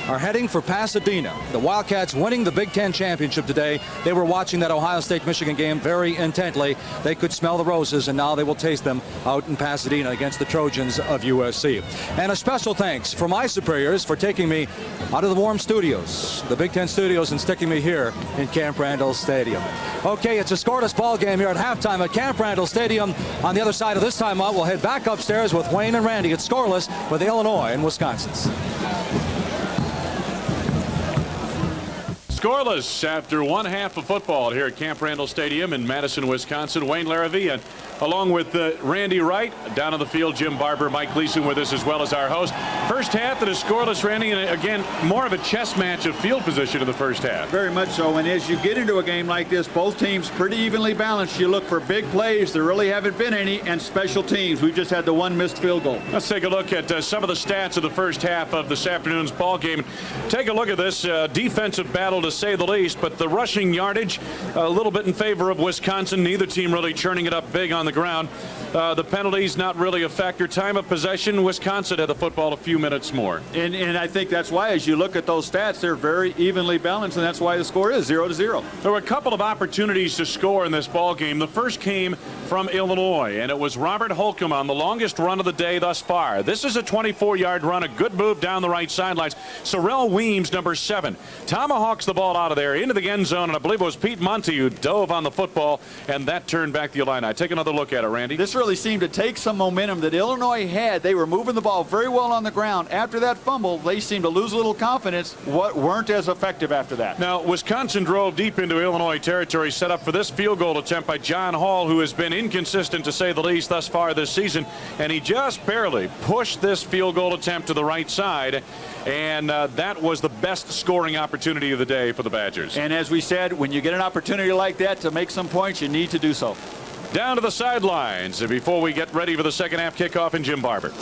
are heading for Pasadena. The Wildcats winning the Big Ten championship today. They were watching that Ohio State-Michigan game very intently. They could smell the roses, and now they will taste them out in Pasadena against the Trojans of USC. And a special thanks for my superiors for taking me out of the warm studios, the Big Ten studios, and sticking me here in Camp Randall Stadium. Okay, it's a scoreless ball game here at halftime at Camp Randall Stadium. On the other side of this timeout, we'll head back upstairs with Wayne and Randy. It's scoreless with the Illinois and Wisconsin's. Scoreless after one half of football here at Camp Randall Stadium in Madison, Wisconsin. Wayne Larrivee and along with Randy Wright. Down on the field, Jim Barber, Mike Gleason with us as well as our host. First half that is scoreless, Randy, and again, more of a chess match of field position in the first half. Very much so, and as you get into a game like this, both teams pretty evenly balanced. You look for big plays. There really haven't been any, and special teams. We've just had the one missed field goal. Let's take a look at some of the stats of the first half of this afternoon's ball game. Take a look at this defensive battle, to say the least, but the rushing yardage a little bit in favor of Wisconsin. Neither team really churning it up big on the ground. The penalties not really a factor. Time of possession, Wisconsin had the football a few minutes more. And I think that's why, as you look at those stats, they're very evenly balanced, and that's why the score is 0-0. There were a couple of opportunities to score in this ball game. The first came from Illinois, and it was Robert Holcomb on the longest run of the day thus far. This is a 24-yard run, a good move down the right sidelines. Sorrell Weems, number 7, tomahawks the ball out of there into the end zone, and I believe it was Pete Monty who dove on the football, and that turned back the Illini. Take another look at it, Randy. This really seemed to take some momentum that Illinois had. They were moving the ball very well on the ground. After that fumble, they seemed to lose a little confidence. Weren't as effective after that. Now, Wisconsin drove deep into Illinois territory, set up for this field goal attempt by John Hall, who has been inconsistent, to say the least, thus far this season, and he just barely pushed this field goal attempt to the right side, and that was the best scoring opportunity of the day for the Badgers. And as we said, when you get an opportunity like that to make some points, you need to do so. Down to the sidelines before we get ready for the second half kickoff, and Jim Barber.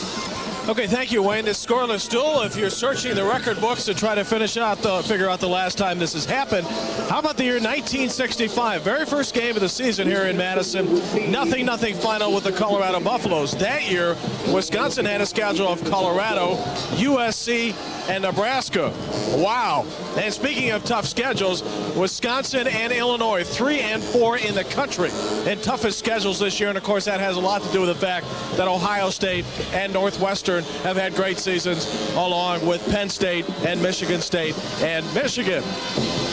Okay, thank you, Wayne. It's scoreless still. If you're searching the record books to try to figure out the last time this has happened, how about the year 1965? Very first game of the season here in Madison. 0-0 final with the Colorado Buffaloes. That year, Wisconsin had a schedule of Colorado, USC, and Nebraska. Wow. And speaking of tough schedules, Wisconsin and Illinois, 3 and 4 in the country in toughest schedules this year. And of course, that has a lot to do with the fact that Ohio State and Northwestern have had great seasons, along with Penn State and Michigan State and Michigan.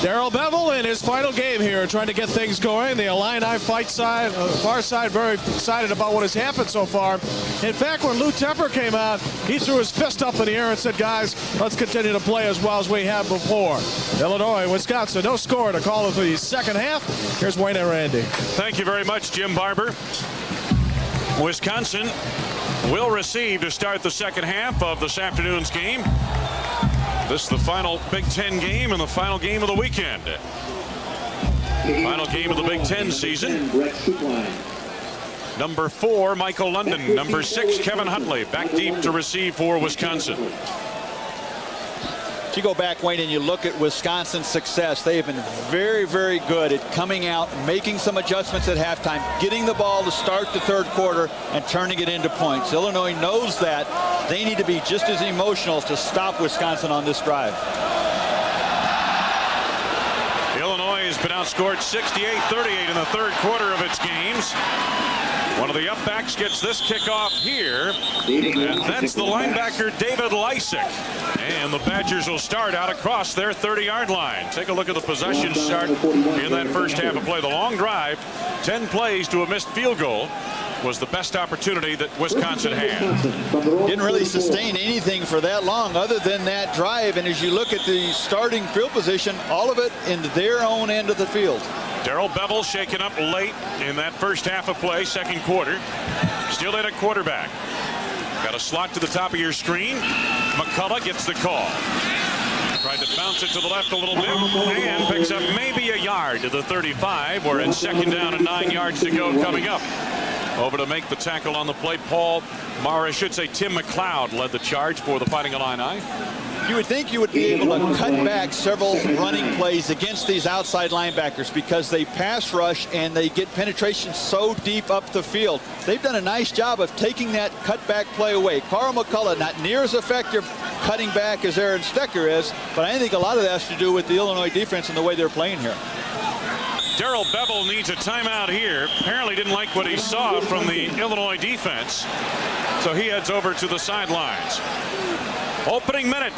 Darrell Bevel in his final game here, trying to get things going. The Illini far side, very excited about what has happened so far. In fact, when Lou Tepper came out, he threw his fist up in the air and said, guys, let's continue to play as well as we have before. Illinois, Wisconsin, no score to call it the second half. Here's Wayne and Randy. Thank you very much, Jim Barber. Wisconsin will receive to start the second half of this afternoon's game. This is the final Big Ten game and the final game of the weekend. Final game of the Big Ten season. Number 4, Michael London. Number 6, Kevin Huntley. Back deep to receive for Wisconsin. If you go back, Wayne, and you look at Wisconsin's success, they have been very, very good at coming out, making some adjustments at halftime, getting the ball to start the third quarter, and turning it into points. Illinois knows that. They need to be just as emotional to stop Wisconsin on this drive. Illinois has been outscored 68-38 in the third quarter of its games. One of the upbacks gets this kickoff here, and that's the linebacker David Lysick. And the Badgers will start out across their 30-yard line. Take a look at the possession start in that first half of play. The long drive, 10 plays to a missed field goal, was the best opportunity that Wisconsin had. Didn't really sustain anything for that long other than that drive. And as you look at the starting field position, all of it in their own end of the field. Darrell Bevel shaken up late in that first half of play, second quarter. Still in at quarterback. Got a slot to the top of your screen. McCullough gets the call. Tried to bounce it to the left a little bit and picks up maybe a yard to the 35. We're in second down and 9 yards to go coming up. Over to make the tackle on the play, Tim McLeod led the charge for the Fighting Illini. You would think you would be able to cut back several running plays against these outside linebackers because they pass rush and they get penetration so deep up the field. They've done a nice job of taking that cutback play away. Carl McCullough not near as effective cutting back as Aaron Stecker is, but I think a lot of that has to do with the Illinois defense and the way they're playing here. Darrell Bevel needs a timeout here. Apparently didn't like what he saw from the Illinois defense, so he heads over to the sidelines. Opening minute.